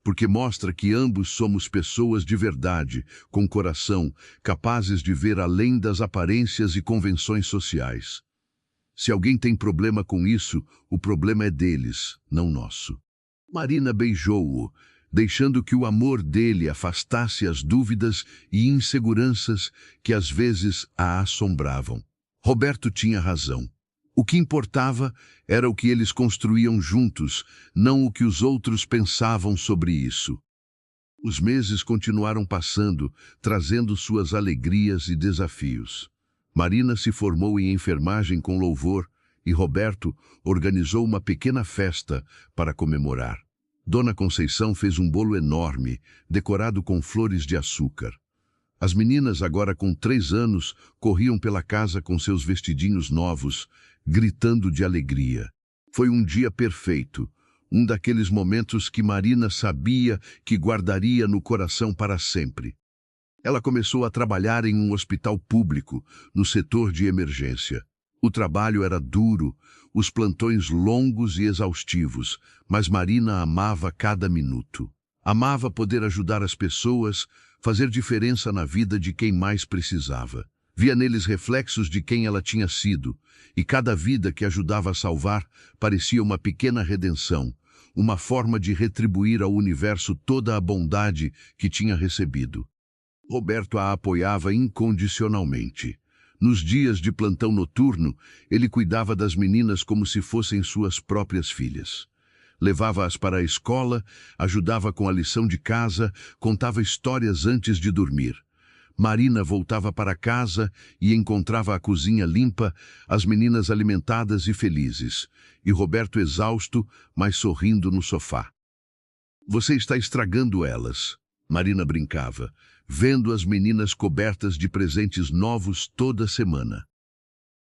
Porque mostra que ambos somos pessoas de verdade, com coração, capazes de ver além das aparências e convenções sociais. Se alguém tem problema com isso, o problema é deles, não nosso. Marina beijou-o, deixando que o amor dele afastasse as dúvidas e inseguranças que às vezes a assombravam. Roberto tinha razão. O que importava era o que eles construíam juntos, não o que os outros pensavam sobre isso. Os meses continuaram passando, trazendo suas alegrias e desafios. Marina se formou em enfermagem com louvor e Roberto organizou uma pequena festa para comemorar. Dona Conceição fez um bolo enorme, decorado com flores de açúcar. As meninas, agora com 3 anos, corriam pela casa com seus vestidinhos novos, gritando de alegria. Foi um dia perfeito, um daqueles momentos que Marina sabia que guardaria no coração para sempre. Ela começou a trabalhar em um hospital público, no setor de emergência. O trabalho era duro, os plantões longos e exaustivos, mas Marina amava cada minuto. Amava poder ajudar as pessoas, fazer diferença na vida de quem mais precisava. Via neles reflexos de quem ela tinha sido, e cada vida que ajudava a salvar parecia uma pequena redenção, uma forma de retribuir ao universo toda a bondade que tinha recebido. Roberto a apoiava incondicionalmente. Nos dias de plantão noturno, ele cuidava das meninas como se fossem suas próprias filhas. Levava-as para a escola, ajudava com a lição de casa, contava histórias antes de dormir. Marina voltava para casa e encontrava a cozinha limpa, as meninas alimentadas e felizes, e Roberto exausto, mas sorrindo no sofá. Você está estragando elas, Marina brincava, vendo as meninas cobertas de presentes novos toda semana.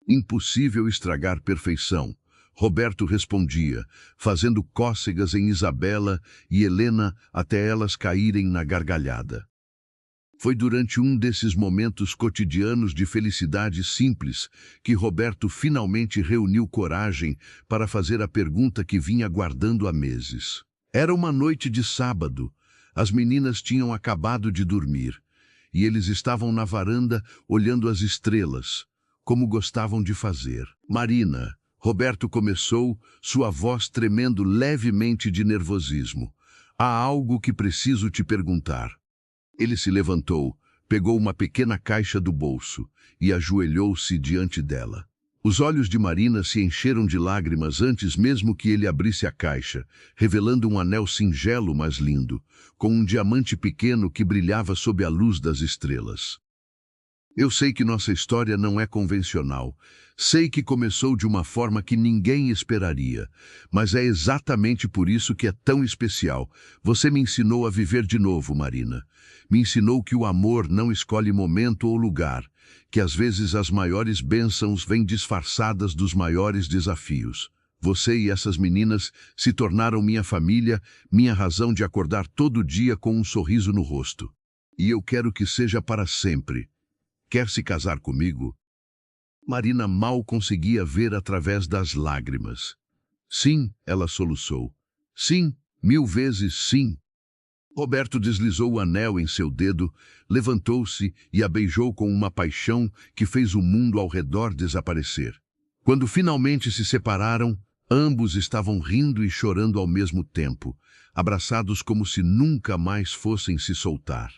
Impossível estragar perfeição, Roberto respondia, fazendo cócegas em Isabela e Helena até elas caírem na gargalhada. Foi durante um desses momentos cotidianos de felicidade simples que Roberto finalmente reuniu coragem para fazer a pergunta que vinha guardando há meses. Era uma noite de sábado. As meninas tinham acabado de dormir e eles estavam na varanda olhando as estrelas, como gostavam de fazer. Marina, Roberto começou, sua voz tremendo levemente de nervosismo. Há algo que preciso te perguntar. Ele se levantou, pegou uma pequena caixa do bolso e ajoelhou-se diante dela. Os olhos de Marina se encheram de lágrimas antes mesmo que ele abrisse a caixa, revelando um anel singelo, mas lindo, com um diamante pequeno que brilhava sob a luz das estrelas. Eu sei que nossa história não é convencional. Sei que começou de uma forma que ninguém esperaria. Mas é exatamente por isso que é tão especial. Você me ensinou a viver de novo, Marina. Me ensinou que o amor não escolhe momento ou lugar. Que às vezes as maiores bênçãos vêm disfarçadas dos maiores desafios. Você e essas meninas se tornaram minha família, minha razão de acordar todo dia com um sorriso no rosto. E eu quero que seja para sempre. Quer se casar comigo? Marina mal conseguia ver através das lágrimas. Sim, ela soluçou. Sim, 1000 vezes sim. Roberto deslizou o anel em seu dedo, levantou-se e a beijou com uma paixão que fez o mundo ao redor desaparecer. Quando finalmente se separaram, ambos estavam rindo e chorando ao mesmo tempo, abraçados como se nunca mais fossem se soltar.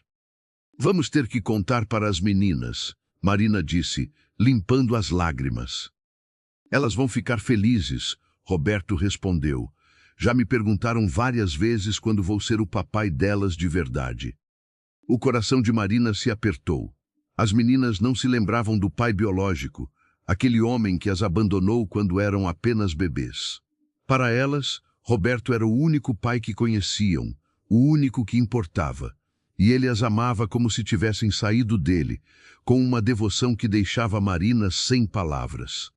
Vamos ter que contar para as meninas, Marina disse, limpando as lágrimas. Elas vão ficar felizes, Roberto respondeu. Já me perguntaram várias vezes quando vou ser o papai delas de verdade. O coração de Marina se apertou. As meninas não se lembravam do pai biológico, aquele homem que as abandonou quando eram apenas bebês. Para elas, Roberto era o único pai que conheciam, o único que importava. E ele as amava como se tivessem saído dele, com uma devoção que deixava Marina sem palavras.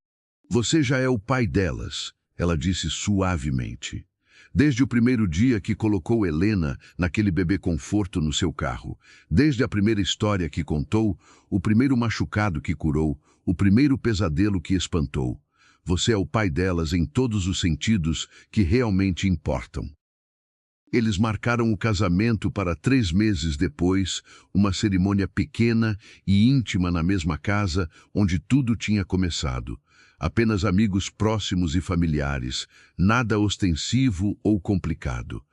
Você já é o pai delas, ela disse suavemente. Desde o primeiro dia que colocou Helena naquele bebê conforto no seu carro, desde a primeira história que contou, o primeiro machucado que curou, o primeiro pesadelo que espantou. Você é o pai delas em todos os sentidos que realmente importam. Eles marcaram o casamento para 3 meses depois, uma cerimônia pequena e íntima na mesma casa onde tudo tinha começado. Apenas amigos próximos e familiares, nada ostensivo ou complicado.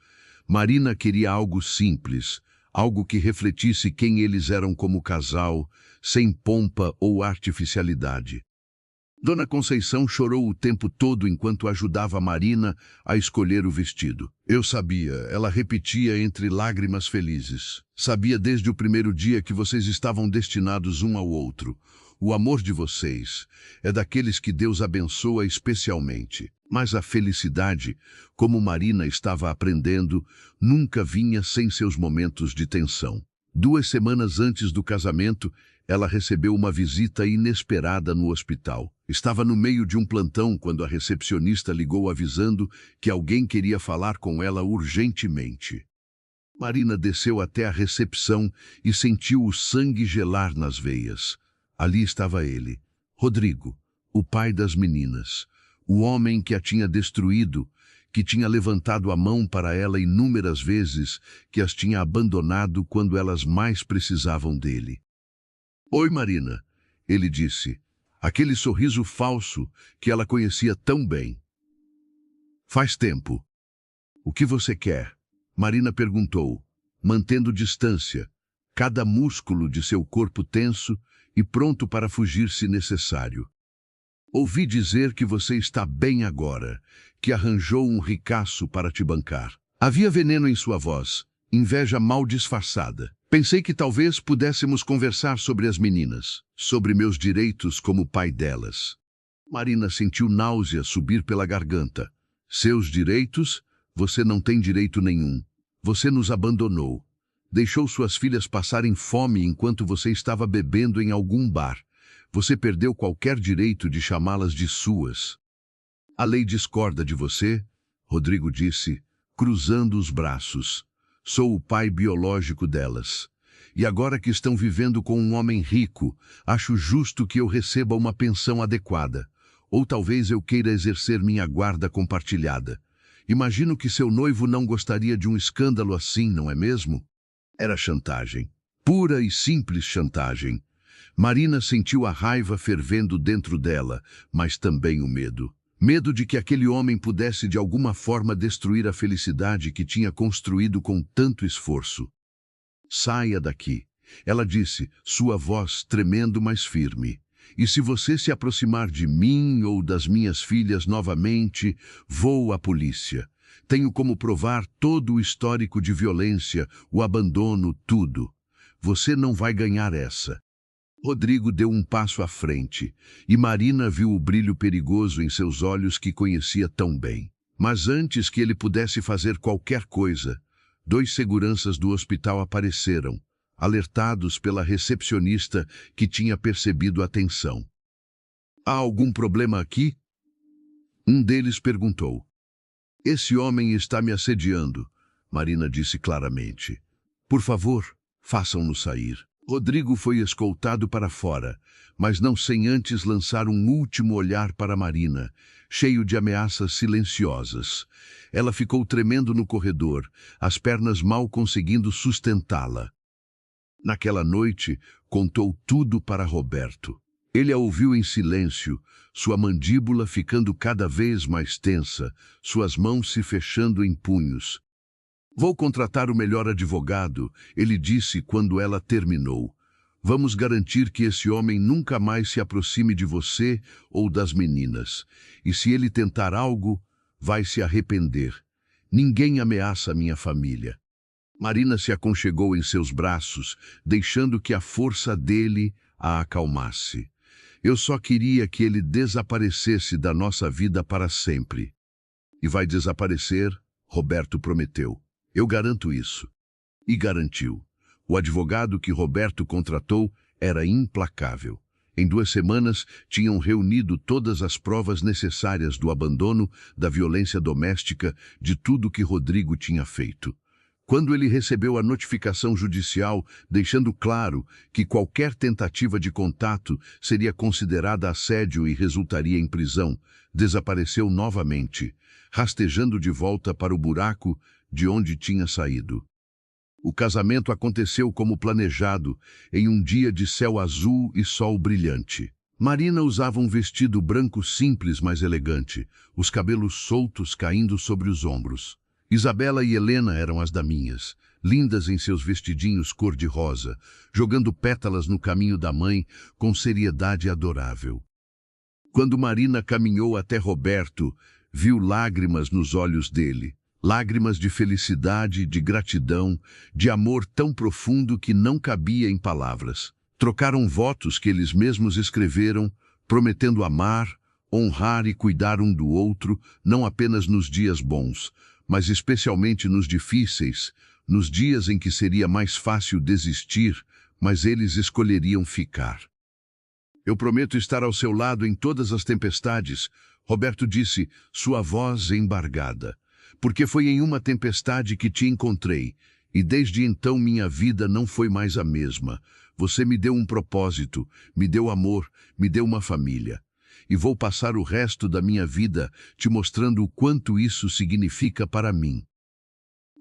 Marina queria algo simples, algo que refletisse quem eles eram como casal, sem pompa ou artificialidade. Dona Conceição chorou o tempo todo enquanto ajudava Marina a escolher o vestido. Eu sabia, ela repetia entre lágrimas felizes. Sabia desde o primeiro dia que vocês estavam destinados um ao outro. O amor de vocês é daqueles que Deus abençoa especialmente. Mas a felicidade, como Marina estava aprendendo, nunca vinha sem seus momentos de tensão. 2 semanas antes do casamento, ela recebeu uma visita inesperada no hospital. Estava no meio de um plantão quando a recepcionista ligou avisando que alguém queria falar com ela urgentemente. Marina desceu até a recepção e sentiu o sangue gelar nas veias. Ali estava ele, Rodrigo, o pai das meninas, o homem que a tinha destruído, que tinha levantado a mão para ela inúmeras vezes, que as tinha abandonado quando elas mais precisavam dele. Oi, Marina, ele disse, aquele sorriso falso que ela conhecia tão bem. Faz tempo. O que você quer? Marina perguntou, mantendo distância, cada músculo de seu corpo tenso e pronto para fugir se necessário. Ouvi dizer que você está bem agora, que arranjou um ricaço para te bancar. Havia veneno em sua voz, inveja mal disfarçada. Pensei que talvez pudéssemos conversar sobre as meninas, sobre meus direitos como pai delas. Marina sentiu náusea subir pela garganta. Seus direitos? Você não tem direito nenhum. Você nos abandonou. Deixou suas filhas passarem fome enquanto você estava bebendo em algum bar. Você perdeu qualquer direito de chamá-las de suas. A lei discorda de você, Rodrigo disse, cruzando os braços. Sou o pai biológico delas. E agora que estão vivendo com um homem rico, acho justo que eu receba uma pensão adequada. Ou talvez eu queira exercer minha guarda compartilhada. Imagino que seu noivo não gostaria de um escândalo assim, não é mesmo? Era chantagem. Pura e simples chantagem. Marina sentiu a raiva fervendo dentro dela, mas também o medo. Medo de que aquele homem pudesse de alguma forma destruir a felicidade que tinha construído com tanto esforço. Saia daqui, ela disse, sua voz tremendo mas firme. E se você se aproximar de mim ou das minhas filhas novamente, vou à polícia. Tenho como provar todo o histórico de violência, o abandono, tudo. Você não vai ganhar essa. Rodrigo deu um passo à frente, e Marina viu o brilho perigoso em seus olhos que conhecia tão bem. Mas antes que ele pudesse fazer qualquer coisa, 2 seguranças do hospital apareceram, alertados pela recepcionista que tinha percebido a tensão. Há algum problema aqui? Um deles perguntou. Esse homem está me assediando, Marina disse claramente. Por favor, façam-no sair. Rodrigo foi escoltado para fora, mas não sem antes lançar um último olhar para Marina, cheio de ameaças silenciosas. Ela ficou tremendo no corredor, as pernas mal conseguindo sustentá-la. Naquela noite, contou tudo para Roberto. Ele a ouviu em silêncio, sua mandíbula ficando cada vez mais tensa, suas mãos se fechando em punhos. Vou contratar o melhor advogado, ele disse quando ela terminou. Vamos garantir que esse homem nunca mais se aproxime de você ou das meninas. E se ele tentar algo, vai se arrepender. Ninguém ameaça minha família. Marina se aconchegou em seus braços, deixando que a força dele a acalmasse. Eu só queria que ele desaparecesse da nossa vida para sempre. E vai desaparecer, Roberto prometeu. Eu garanto isso. E garantiu. O advogado que Roberto contratou era implacável. Em 2 semanas, tinham reunido todas as provas necessárias do abandono, da violência doméstica, de tudo que Rodrigo tinha feito. Quando ele recebeu a notificação judicial, deixando claro que qualquer tentativa de contato seria considerada assédio e resultaria em prisão, desapareceu novamente, rastejando de volta para o buraco de onde tinha saído. O casamento aconteceu como planejado, em um dia de céu azul e sol brilhante. Marina usava um vestido branco simples, mas elegante, os cabelos soltos caindo sobre os ombros. Isabela e Helena eram as daminhas, lindas em seus vestidinhos cor-de-rosa, jogando pétalas no caminho da mãe com seriedade adorável. Quando Marina caminhou até Roberto, viu lágrimas nos olhos dele. Lágrimas de felicidade, de gratidão, de amor tão profundo que não cabia em palavras. Trocaram votos que eles mesmos escreveram, prometendo amar, honrar e cuidar um do outro, não apenas nos dias bons, mas especialmente nos difíceis, nos dias em que seria mais fácil desistir, mas eles escolheriam ficar. Eu prometo estar ao seu lado em todas as tempestades, Roberto disse, sua voz embargada. Porque foi em uma tempestade que te encontrei, e desde então minha vida não foi mais a mesma. Você me deu um propósito, me deu amor, me deu uma família. E vou passar o resto da minha vida te mostrando o quanto isso significa para mim.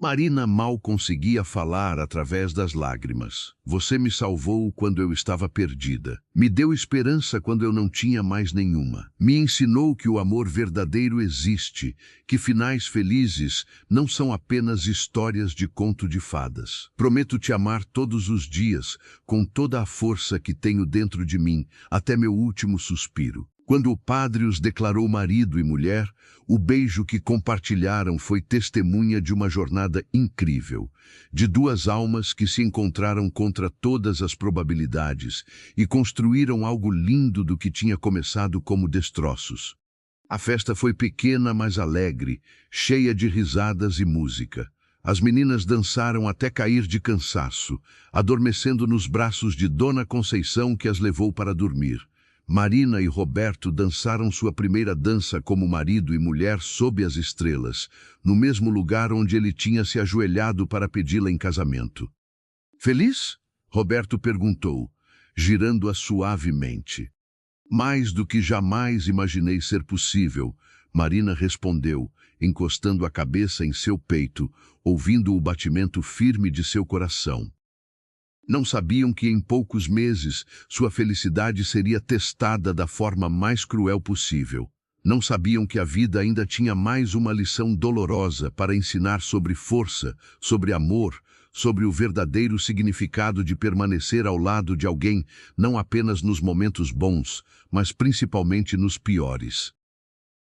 Marina mal conseguia falar através das lágrimas. Você me salvou quando eu estava perdida. Me deu esperança quando eu não tinha mais nenhuma. Me ensinou que o amor verdadeiro existe, que finais felizes não são apenas histórias de conto de fadas. Prometo te amar todos os dias, com toda a força que tenho dentro de mim, até meu último suspiro. Quando o padre os declarou marido e mulher, o beijo que compartilharam foi testemunha de uma jornada incrível, de 2 almas que se encontraram contra todas as probabilidades e construíram algo lindo do que tinha começado como destroços. A festa foi pequena, mas alegre, cheia de risadas e música. As meninas dançaram até cair de cansaço, adormecendo nos braços de Dona Conceição que as levou para dormir. Marina e Roberto dançaram sua primeira dança como marido e mulher sob as estrelas, no mesmo lugar onde ele tinha se ajoelhado para pedi-la em casamento. Feliz? Roberto perguntou, girando-a suavemente. Mais do que jamais imaginei ser possível, Marina respondeu, encostando a cabeça em seu peito, ouvindo o batimento firme de seu coração. Não sabiam que em poucos meses sua felicidade seria testada da forma mais cruel possível. Não sabiam que a vida ainda tinha mais uma lição dolorosa para ensinar sobre força, sobre amor, sobre o verdadeiro significado de permanecer ao lado de alguém, não apenas nos momentos bons, mas principalmente nos piores.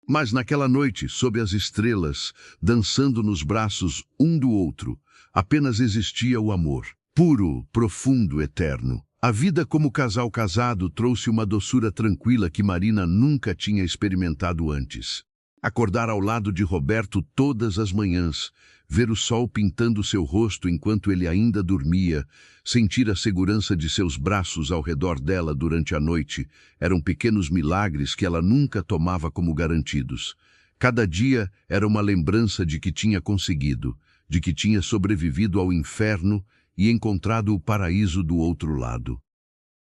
Mas naquela noite, sob as estrelas, dançando nos braços um do outro, apenas existia o amor. Puro, profundo, eterno. A vida como casal casado trouxe uma doçura tranquila que Marina nunca tinha experimentado antes. Acordar ao lado de Roberto todas as manhãs, ver o sol pintando seu rosto enquanto ele ainda dormia, sentir a segurança de seus braços ao redor dela durante a noite, eram pequenos milagres que ela nunca tomava como garantidos. Cada dia era uma lembrança de que tinha conseguido, de que tinha sobrevivido ao inferno e encontrado o paraíso do outro lado.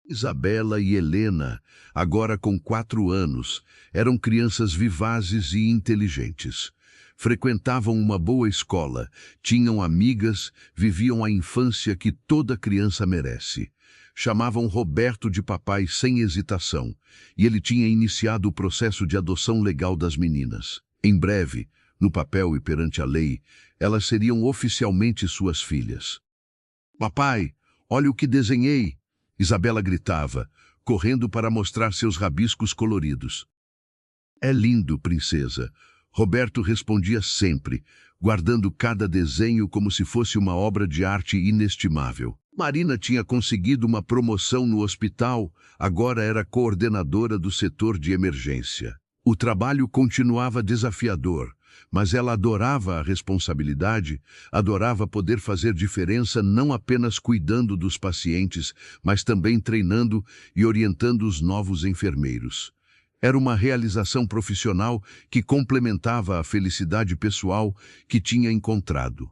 Isabela e Helena, agora com 4 anos, eram crianças vivazes e inteligentes. Frequentavam uma boa escola, tinham amigas, viviam a infância que toda criança merece. Chamavam Roberto de papai sem hesitação, e ele tinha iniciado o processo de adoção legal das meninas. Em breve, no papel e perante a lei, elas seriam oficialmente suas filhas. Papai, olha o que desenhei! Isabela gritava, correndo para mostrar seus rabiscos coloridos. É lindo, princesa. Roberto respondia sempre, guardando cada desenho como se fosse uma obra de arte inestimável. Marina tinha conseguido uma promoção no hospital, agora era coordenadora do setor de emergência. O trabalho continuava desafiador, mas ela adorava a responsabilidade, adorava poder fazer diferença não apenas cuidando dos pacientes, mas também treinando e orientando os novos enfermeiros. Era uma realização profissional que complementava a felicidade pessoal que tinha encontrado.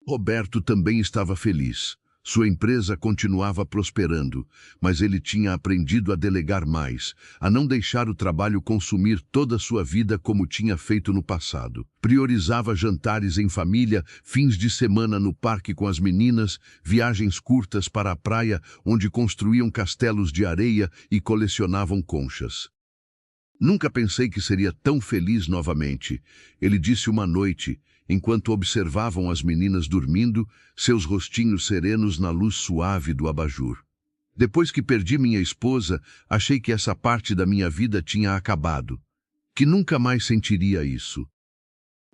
Roberto também estava feliz. Sua empresa continuava prosperando, mas ele tinha aprendido a delegar mais, a não deixar o trabalho consumir toda a sua vida como tinha feito no passado. Priorizava jantares em família, fins de semana no parque com as meninas, viagens curtas para a praia, onde construíam castelos de areia e colecionavam conchas. Nunca pensei que seria tão feliz novamente, ele disse uma noite, enquanto observavam as meninas dormindo, seus rostinhos serenos na luz suave do abajur. Depois que perdi minha esposa, achei que essa parte da minha vida tinha acabado, que nunca mais sentiria isso.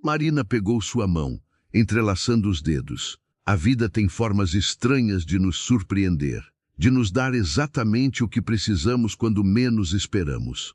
Marina pegou sua mão, entrelaçando os dedos. A vida tem formas estranhas de nos surpreender, de nos dar exatamente o que precisamos quando menos esperamos.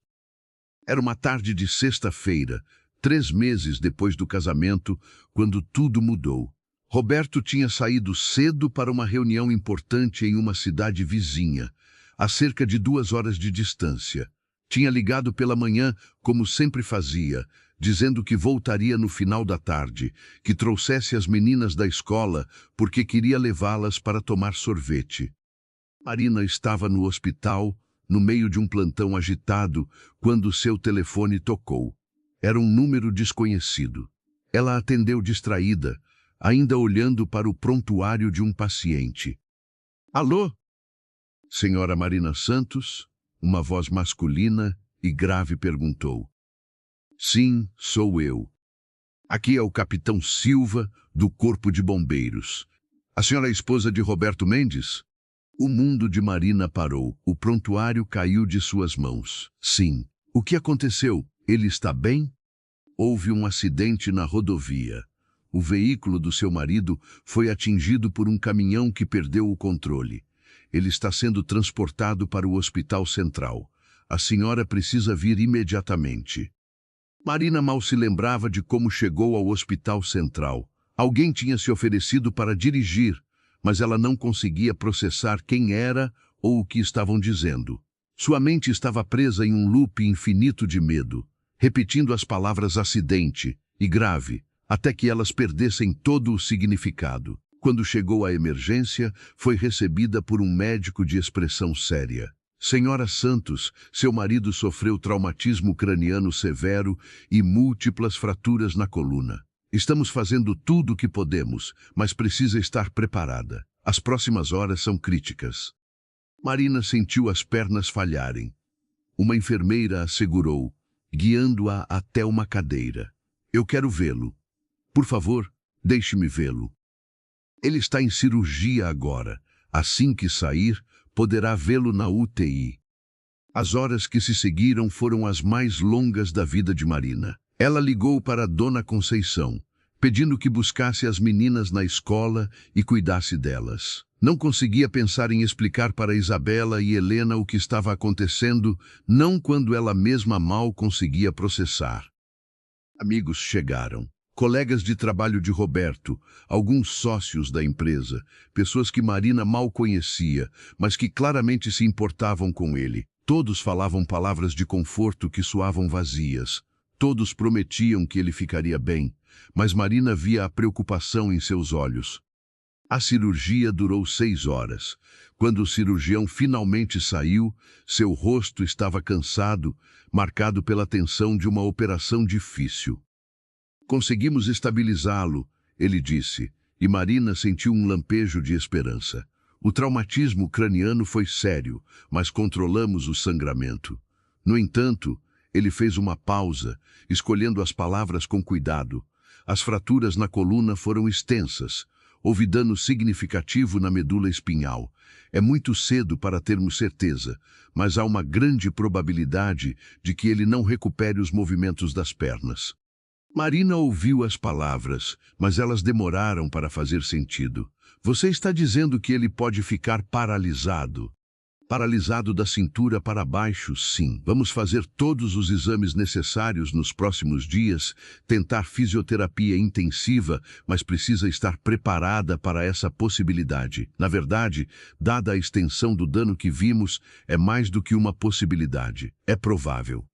Era uma tarde de sexta-feira, 3 meses depois do casamento, quando tudo mudou. Roberto tinha saído cedo para uma reunião importante em uma cidade vizinha, a cerca de 2 horas de distância. Tinha ligado pela manhã, como sempre fazia, dizendo que voltaria no final da tarde, que trouxesse as meninas da escola porque queria levá-las para tomar sorvete. Marina estava no hospital, no meio de um plantão agitado, quando seu telefone tocou. Era um número desconhecido. Ela atendeu distraída, ainda olhando para o prontuário de um paciente. Alô? Senhora Marina Santos? Uma voz masculina e grave perguntou. Sim, sou eu. Aqui é o capitão Silva, do Corpo de Bombeiros. A senhora é esposa de Roberto Mendes? O mundo de Marina parou. O prontuário caiu de suas mãos. Sim. O que aconteceu? Ele está bem? Houve um acidente na rodovia. O veículo do seu marido foi atingido por um caminhão que perdeu o controle. Ele está sendo transportado para o Hospital Central. A senhora precisa vir imediatamente. Marina mal se lembrava de como chegou ao Hospital Central. Alguém tinha se oferecido para dirigir, mas ela não conseguia processar quem era ou o que estavam dizendo. Sua mente estava presa em um loop infinito de medo, repetindo as palavras acidente e grave, até que elas perdessem todo o significado. Quando chegou à emergência, foi recebida por um médico de expressão séria. Senhora Santos, seu marido sofreu traumatismo craniano severo e múltiplas fraturas na coluna. Estamos fazendo tudo o que podemos, mas precisa estar preparada. As próximas horas são críticas. Marina sentiu as pernas falharem. Uma enfermeira a segurou, guiando-a até uma cadeira. Eu quero vê-lo. Por favor, deixe-me vê-lo. Ele está em cirurgia agora. Assim que sair, poderá vê-lo na UTI. As horas que se seguiram foram as mais longas da vida de Marina. Ela ligou para Dona Conceição, pedindo que buscasse as meninas na escola e cuidasse delas. Não conseguia pensar em explicar para Isabela e Helena o que estava acontecendo, não quando ela mesma mal conseguia processar. Amigos chegaram. Colegas de trabalho de Roberto, alguns sócios da empresa, pessoas que Marina mal conhecia, mas que claramente se importavam com ele. Todos falavam palavras de conforto que soavam vazias. Todos prometiam que ele ficaria bem, mas Marina via a preocupação em seus olhos. A cirurgia durou 6 horas. Quando o cirurgião finalmente saiu, seu rosto estava cansado, marcado pela tensão de uma operação difícil. Conseguimos estabilizá-lo, ele disse, e Marina sentiu um lampejo de esperança. O traumatismo craniano foi sério, mas controlamos o sangramento. No entanto, ele fez uma pausa, escolhendo as palavras com cuidado. As fraturas na coluna foram extensas. Houve dano significativo na medula espinhal. É muito cedo para termos certeza, mas há uma grande probabilidade de que ele não recupere os movimentos das pernas. Marina ouviu as palavras, mas elas demoraram para fazer sentido. Você está dizendo que ele pode ficar paralisado? Paralisado da cintura para baixo, sim. Vamos fazer todos os exames necessários nos próximos dias, tentar fisioterapia intensiva, mas precisa estar preparada para essa possibilidade. Na verdade, dada a extensão do dano que vimos, é mais do que uma possibilidade. É provável.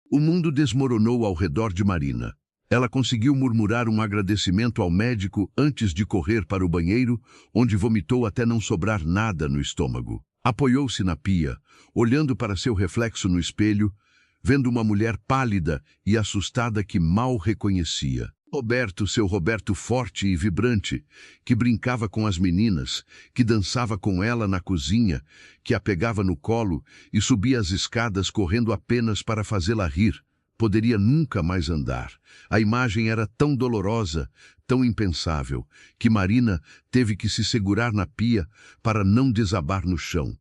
O mundo desmoronou ao redor de Marina. Ela conseguiu murmurar um agradecimento ao médico antes de correr para o banheiro, onde vomitou até não sobrar nada no estômago. Apoiou-se na pia, olhando para seu reflexo no espelho, vendo uma mulher pálida e assustada que mal reconhecia. Roberto, seu Roberto forte e vibrante, que brincava com as meninas, que dançava com ela na cozinha, que a pegava no colo e subia as escadas correndo apenas para fazê-la rir. Poderia nunca mais andar. A imagem era tão dolorosa, tão impensável, que Marina teve que se segurar na pia para não desabar no chão.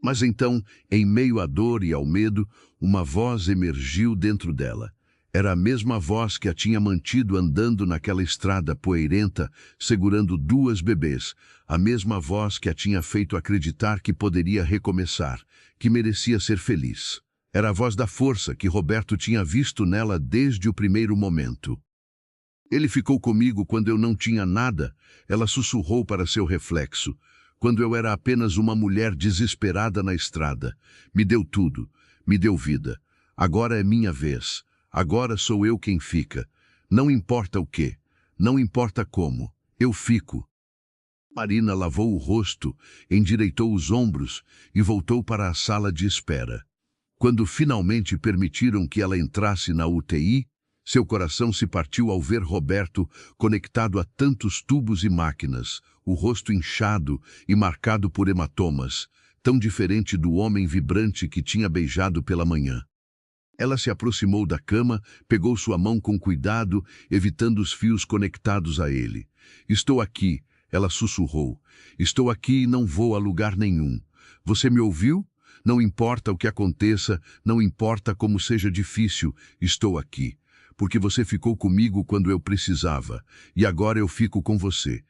Mas então, em meio à dor e ao medo, uma voz emergiu dentro dela. Era a mesma voz que a tinha mantido andando naquela estrada poeirenta, segurando 2 bebês. A mesma voz que a tinha feito acreditar que poderia recomeçar, que merecia ser feliz. Era a voz da força que Roberto tinha visto nela desde o primeiro momento. Ele ficou comigo quando eu não tinha nada, ela sussurrou para seu reflexo. Quando eu era apenas uma mulher desesperada na estrada. Me deu tudo, me deu vida. Agora é minha vez. Agora sou eu quem fica. Não importa o quê, não importa como, eu fico. Marina lavou o rosto, endireitou os ombros e voltou para a sala de espera. Quando finalmente permitiram que ela entrasse na UTI, seu coração se partiu ao ver Roberto conectado a tantos tubos e máquinas, o rosto inchado e marcado por hematomas, tão diferente do homem vibrante que tinha beijado pela manhã. Ela se aproximou da cama, pegou sua mão com cuidado, evitando os fios conectados a ele. Estou aqui, ela sussurrou. Estou aqui e não vou a lugar nenhum. Você me ouviu? Não importa o que aconteça, não importa como seja difícil, estou aqui. Porque você ficou comigo quando eu precisava, e agora eu fico com você.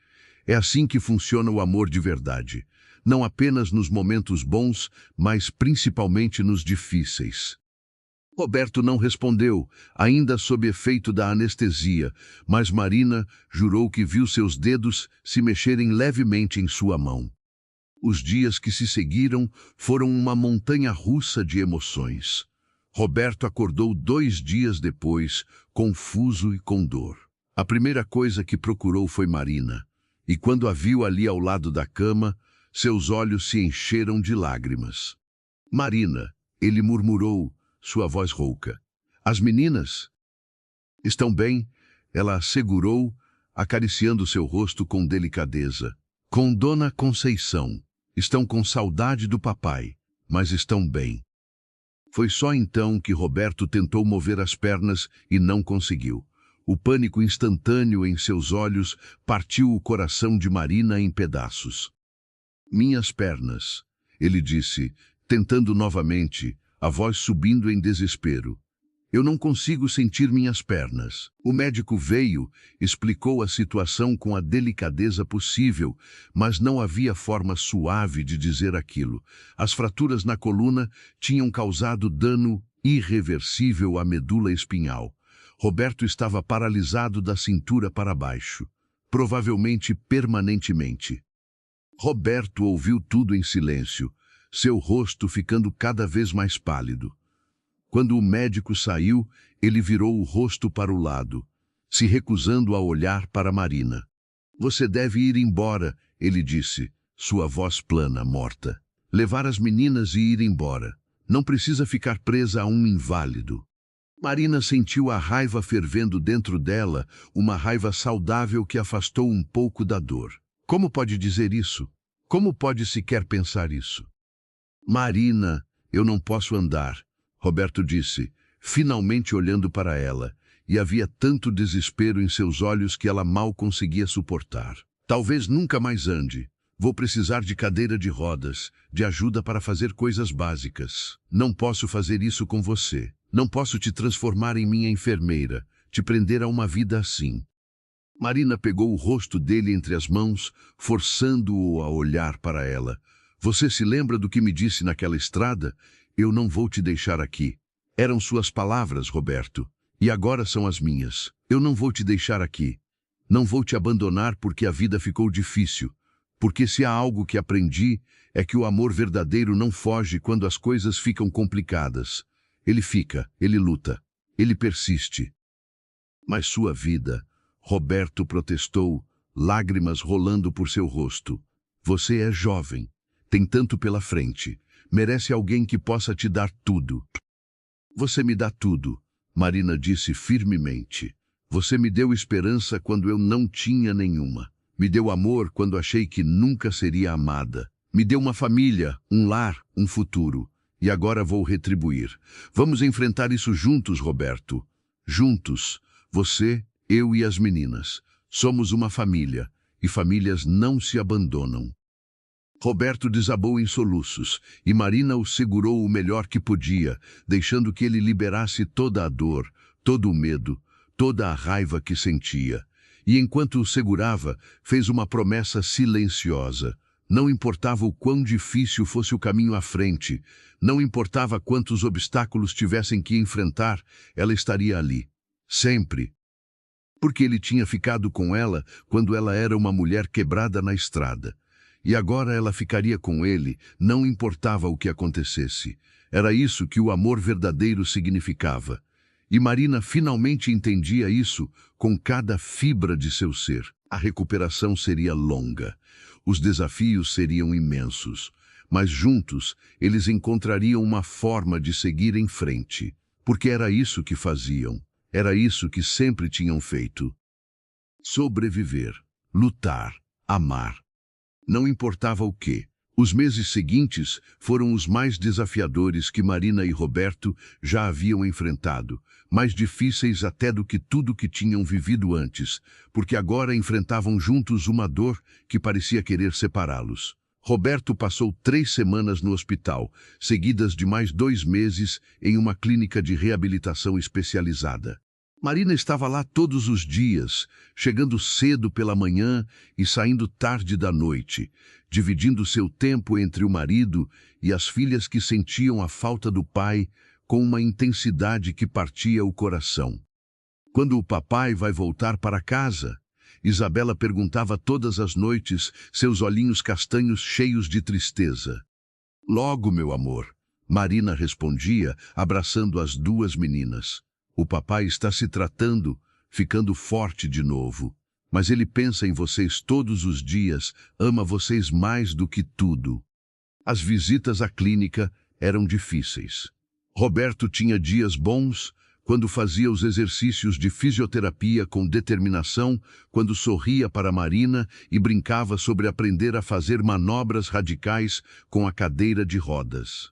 É assim que funciona o amor de verdade. Não apenas nos momentos bons, mas principalmente nos difíceis. Roberto não respondeu, ainda sob efeito da anestesia, mas Marina jurou que viu seus dedos se mexerem levemente em sua mão. Os dias que se seguiram foram uma montanha-russa de emoções. Roberto acordou 2 dias depois, confuso e com dor. A primeira coisa que procurou foi Marina. e quando a viu ali ao lado da cama, seus olhos se encheram de lágrimas. Marina, ele murmurou, sua voz rouca. As meninas? Estão bem? Ela assegurou, acariciando seu rosto com delicadeza. Com Dona Conceição. Estão com saudade do papai, mas estão bem. Foi só então que Roberto tentou mover as pernas e não conseguiu. O pânico instantâneo em seus olhos partiu o coração de Marina em pedaços. Minhas pernas, ele disse, tentando novamente, a voz subindo em desespero. Eu não consigo sentir minhas pernas. O médico veio, explicou a situação com a delicadeza possível, mas não havia forma suave de dizer aquilo. As fraturas na coluna tinham causado dano irreversível à medula espinhal. Roberto estava paralisado da cintura para baixo, provavelmente permanentemente. Roberto ouviu tudo em silêncio, seu rosto ficando cada vez mais pálido. Quando o médico saiu, ele virou o rosto para o lado, se recusando a olhar para Marina. Você deve ir embora, ele disse, sua voz plana, morta. Levar as meninas e ir embora. Não precisa ficar presa a um inválido. Marina sentiu a raiva fervendo dentro dela, uma raiva saudável que afastou um pouco da dor. Como pode dizer isso? Como pode sequer pensar isso? Marina, eu não posso andar. Roberto disse, finalmente olhando para ela, e havia tanto desespero em seus olhos que ela mal conseguia suportar. Talvez nunca mais ande. Vou precisar de cadeira de rodas, de ajuda para fazer coisas básicas. Não posso fazer isso com você. Não posso te transformar em minha enfermeira, te prender a uma vida assim. Marina pegou o rosto dele entre as mãos, forçando-o a olhar para ela. Você se lembra do que me disse naquela estrada? Eu não vou te deixar aqui. Eram suas palavras, Roberto, e agora são as minhas. Eu não vou te deixar aqui. Não vou te abandonar porque a vida ficou difícil. Porque se há algo que aprendi, é que o amor verdadeiro não foge quando as coisas ficam complicadas. Ele fica, ele luta, ele persiste. Mas sua vida, Roberto protestou, lágrimas rolando por seu rosto. Você é jovem, tem tanto pela frente. Merece alguém que possa te dar tudo. Você me dá tudo, Marina disse firmemente. Você me deu esperança quando eu não tinha nenhuma. Me deu amor quando achei que nunca seria amada. Me deu uma família, um lar, um futuro. E agora vou retribuir. Vamos enfrentar isso juntos, Roberto. Juntos, você, eu e as meninas. Somos uma família, e famílias não se abandonam. Roberto desabou em soluços, e Marina o segurou o melhor que podia, deixando que ele liberasse toda a dor, todo o medo, toda a raiva que sentia. E enquanto o segurava, fez uma promessa silenciosa. Não importava o quão difícil fosse o caminho à frente, não importava quantos obstáculos tivessem que enfrentar, ela estaria ali. Sempre. Porque ele tinha ficado com ela quando ela era uma mulher quebrada na estrada. E agora ela ficaria com ele, não importava o que acontecesse. Era isso que o amor verdadeiro significava. E Marina finalmente entendia isso com cada fibra de seu ser. A recuperação seria longa. Os desafios seriam imensos. Mas juntos, eles encontrariam uma forma de seguir em frente. Porque era isso que faziam. Era isso que sempre tinham feito. Sobreviver, lutar, amar. Não importava o quê. Os meses seguintes foram os mais desafiadores que Marina e Roberto já haviam enfrentado, mais difíceis até do que tudo que tinham vivido antes, porque agora enfrentavam juntos uma dor que parecia querer separá-los. Roberto passou 3 semanas no hospital, seguidas de mais 2 meses em uma clínica de reabilitação especializada. Marina estava lá todos os dias, chegando cedo pela manhã e saindo tarde da noite, dividindo seu tempo entre o marido e as filhas que sentiam a falta do pai com uma intensidade que partia o coração. Quando o papai vai voltar para casa? Isabela perguntava todas as noites, seus olhinhos castanhos cheios de tristeza. Logo, meu amor, Marina respondia, abraçando as 2 meninas. O papai está se tratando, ficando forte de novo. Mas ele pensa em vocês todos os dias, ama vocês mais do que tudo. As visitas à clínica eram difíceis. Roberto tinha dias bons, quando fazia os exercícios de fisioterapia com determinação, quando sorria para Marina e brincava sobre aprender a fazer manobras radicais com a cadeira de rodas.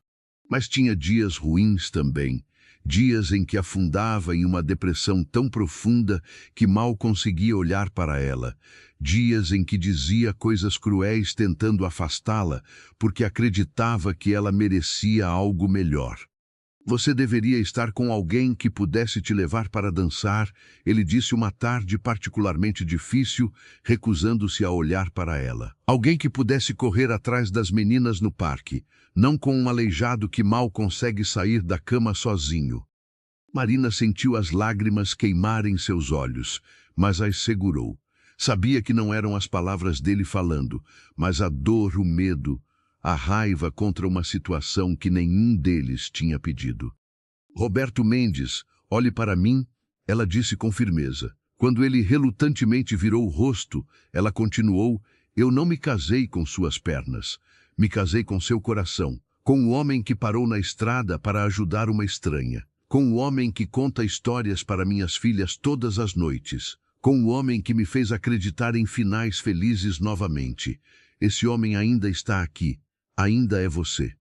Mas tinha dias ruins também, dias em que afundava em uma depressão tão profunda que mal conseguia olhar para ela, dias em que dizia coisas cruéis tentando afastá-la, porque acreditava que ela merecia algo melhor. Você deveria estar com alguém que pudesse te levar para dançar, ele disse uma tarde particularmente difícil, recusando-se a olhar para ela. Alguém que pudesse correr atrás das meninas no parque, não com um aleijado que mal consegue sair da cama sozinho. Marina sentiu as lágrimas queimarem seus olhos, mas as segurou. Sabia que não eram as palavras dele falando, mas a dor, o medo, a raiva contra uma situação que nenhum deles tinha pedido. Roberto Mendes, olhe para mim, ela disse com firmeza. Quando ele relutantemente virou o rosto, ela continuou, eu não me casei com suas pernas, me casei com seu coração, com o homem que parou na estrada para ajudar uma estranha, com o homem que conta histórias para minhas filhas todas as noites, com o homem que me fez acreditar em finais felizes novamente. Esse homem ainda está aqui. Ainda é você.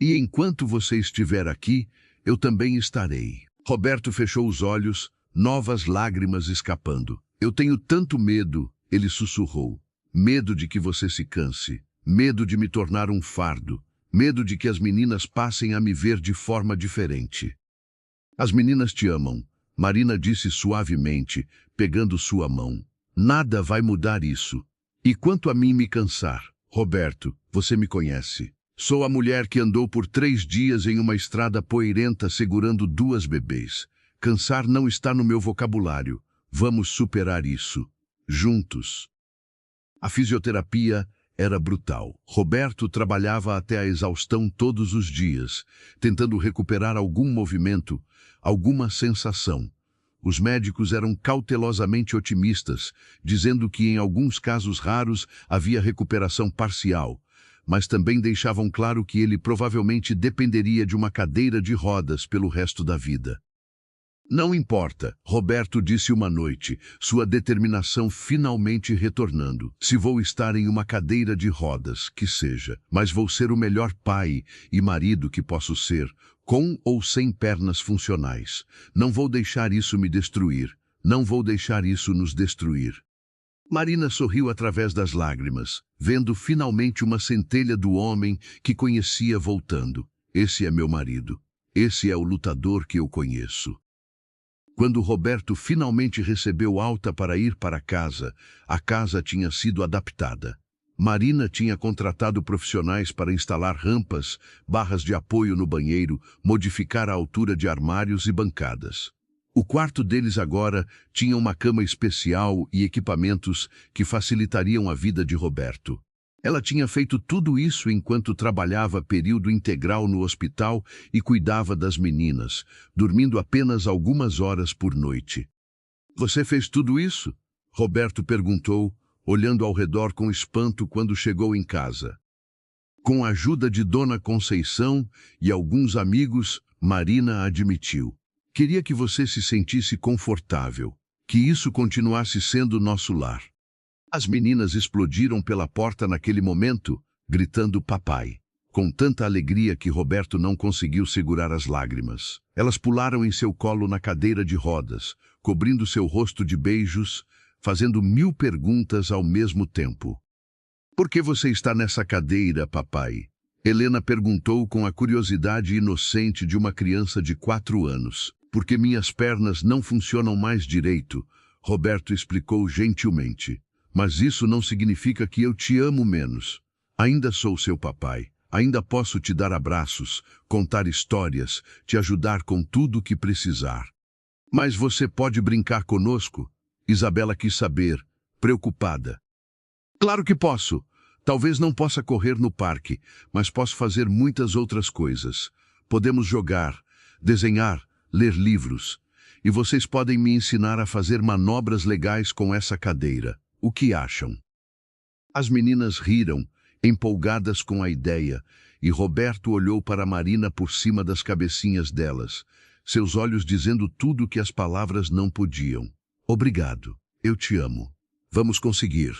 E enquanto você estiver aqui, eu também estarei. Roberto fechou os olhos, novas lágrimas escapando. Eu tenho tanto medo, ele sussurrou. Medo de que você se canse. Medo de me tornar um fardo. Medo de que as meninas passem a me ver de forma diferente. As meninas te amam, Marina disse suavemente, pegando sua mão. Nada vai mudar isso. E quanto a mim me cansar? Roberto, você me conhece. Sou a mulher que andou por 3 dias em uma estrada poeirenta segurando 2 bebês. Cansar não está no meu vocabulário. Vamos superar isso. Juntos. A fisioterapia era brutal. Roberto trabalhava até a exaustão todos os dias, tentando recuperar algum movimento, alguma sensação. Os médicos eram cautelosamente otimistas, dizendo que em alguns casos raros havia recuperação parcial, mas também deixavam claro que ele provavelmente dependeria de uma cadeira de rodas pelo resto da vida. Não importa, Roberto disse uma noite, sua determinação finalmente retornando. Se vou estar em uma cadeira de rodas, que seja, mas vou ser o melhor pai e marido que posso ser, com ou sem pernas funcionais. Não vou deixar isso me destruir. Não vou deixar isso nos destruir. Marina sorriu através das lágrimas, vendo finalmente uma centelha do homem que conhecia voltando. Esse é meu marido. Esse é o lutador que eu conheço. Quando Roberto finalmente recebeu alta para ir para casa, a casa tinha sido adaptada. Marina tinha contratado profissionais para instalar rampas, barras de apoio no banheiro, modificar a altura de armários e bancadas. O quarto deles agora tinha uma cama especial e equipamentos que facilitariam a vida de Roberto. Ela tinha feito tudo isso enquanto trabalhava período integral no hospital e cuidava das meninas, dormindo apenas algumas horas por noite. Você fez tudo isso? Roberto perguntou, olhando ao redor com espanto quando chegou em casa. Com a ajuda de Dona Conceição e alguns amigos, Marina admitiu. Queria que você se sentisse confortável, que isso continuasse sendo nosso lar. As meninas explodiram pela porta naquele momento, gritando papai, com tanta alegria que Roberto não conseguiu segurar as lágrimas. Elas pularam em seu colo na cadeira de rodas, cobrindo seu rosto de beijos, fazendo 1000 perguntas ao mesmo tempo. Por que você está nessa cadeira, papai? Helena perguntou com a curiosidade inocente de uma criança de 4 anos. Porque minhas pernas não funcionam mais direito, Roberto explicou gentilmente. Mas isso não significa que eu te amo menos. Ainda sou seu papai. Ainda posso te dar abraços, contar histórias, te ajudar com tudo o que precisar. Mas você pode brincar conosco? Isabela quis saber, preocupada. Claro que posso. Talvez não possa correr no parque, mas posso fazer muitas outras coisas. Podemos jogar, desenhar, ler livros. E vocês podem me ensinar a fazer manobras legais com essa cadeira. O que acham? As meninas riram, empolgadas com a ideia, e Roberto olhou para Marina por cima das cabecinhas delas, seus olhos dizendo tudo o que as palavras não podiam. Obrigado, eu te amo. Vamos conseguir.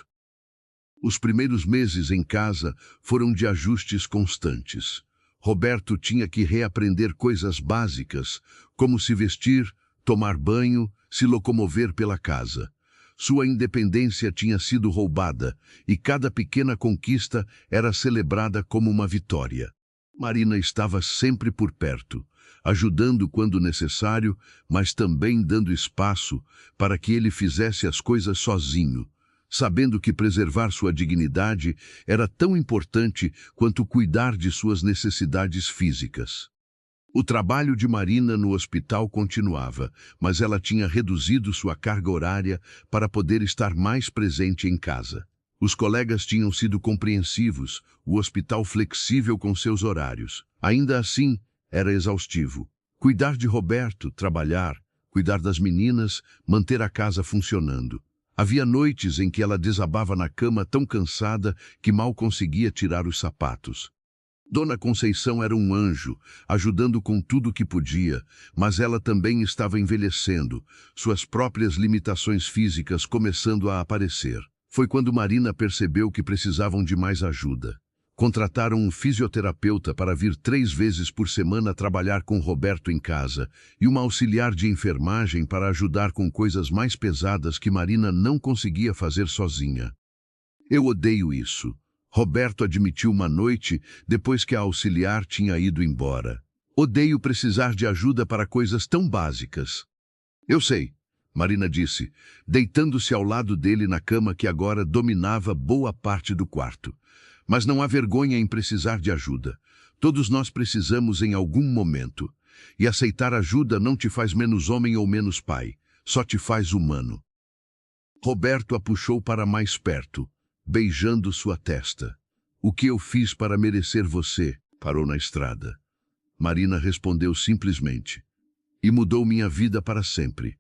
Os primeiros meses em casa foram de ajustes constantes. Roberto tinha que reaprender coisas básicas, como se vestir, tomar banho, se locomover pela casa. Sua independência tinha sido roubada e cada pequena conquista era celebrada como uma vitória. Marina estava sempre por perto, ajudando quando necessário, mas também dando espaço para que ele fizesse as coisas sozinho, sabendo que preservar sua dignidade era tão importante quanto cuidar de suas necessidades físicas. O trabalho de Marina no hospital continuava, mas ela tinha reduzido sua carga horária para poder estar mais presente em casa. Os colegas tinham sido compreensivos, o hospital flexível com seus horários. Ainda assim, era exaustivo. Cuidar de Roberto, trabalhar, cuidar das meninas, manter a casa funcionando. Havia noites em que ela desabava na cama tão cansada que mal conseguia tirar os sapatos. Dona Conceição era um anjo, ajudando com tudo o que podia, mas ela também estava envelhecendo, suas próprias limitações físicas começando a aparecer. Foi quando Marina percebeu que precisavam de mais ajuda. Contrataram um fisioterapeuta para vir 3 vezes por semana trabalhar com Roberto em casa e uma auxiliar de enfermagem para ajudar com coisas mais pesadas que Marina não conseguia fazer sozinha. Eu odeio isso. Roberto admitiu uma noite depois que a auxiliar tinha ido embora. Odeio precisar de ajuda para coisas tão básicas. Eu sei, Marina disse, deitando-se ao lado dele na cama que agora dominava boa parte do quarto. Mas não há vergonha em precisar de ajuda. Todos nós precisamos em algum momento. E aceitar ajuda não te faz menos homem ou menos pai, só te faz humano. Roberto a puxou para mais perto, beijando sua testa. O que eu fiz para merecer você? Parou na estrada. Marina respondeu simplesmente. E mudou minha vida para sempre.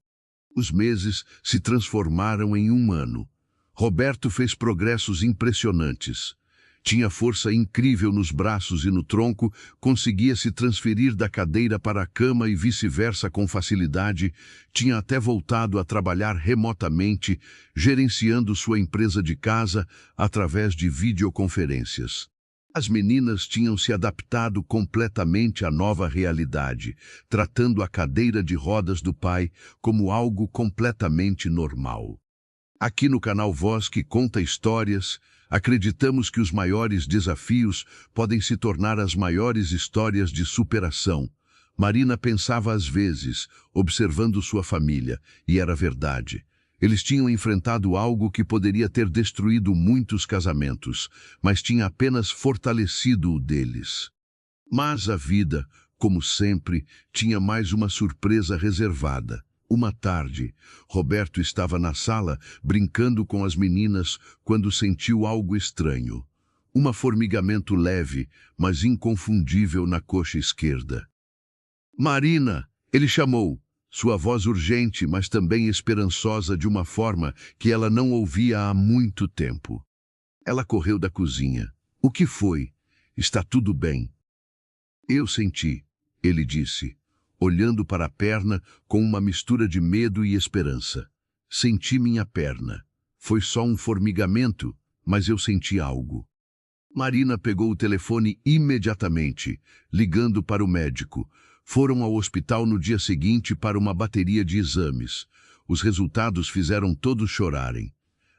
Os meses se transformaram em 1 ano. Roberto fez progressos impressionantes. Tinha força incrível nos braços e no tronco, conseguia se transferir da cadeira para a cama e vice-versa com facilidade, tinha até voltado a trabalhar remotamente, gerenciando sua empresa de casa através de videoconferências. As meninas tinham se adaptado completamente à nova realidade, tratando a cadeira de rodas do pai como algo completamente normal. Aqui no canal Voz que Conta Histórias, acreditamos que os maiores desafios podem se tornar as maiores histórias de superação. Marina pensava às vezes, observando sua família, e era verdade. Eles tinham enfrentado algo que poderia ter destruído muitos casamentos, mas tinha apenas fortalecido o deles. Mas a vida, como sempre, tinha mais uma surpresa reservada. Uma tarde, Roberto estava na sala, brincando com as meninas, quando sentiu algo estranho. Um formigamento leve, mas inconfundível na coxa esquerda. Marina! Ele chamou, sua voz urgente, mas também esperançosa de uma forma que ela não ouvia há muito tempo. Ela correu da cozinha. O que foi? Está tudo bem? Eu senti, ele disse, olhando para a perna com uma mistura de medo e esperança. Senti minha perna. Foi só um formigamento, mas eu senti algo. Marina pegou o telefone imediatamente, ligando para o médico. Foram ao hospital no dia seguinte para uma bateria de exames. Os resultados fizeram todos chorarem.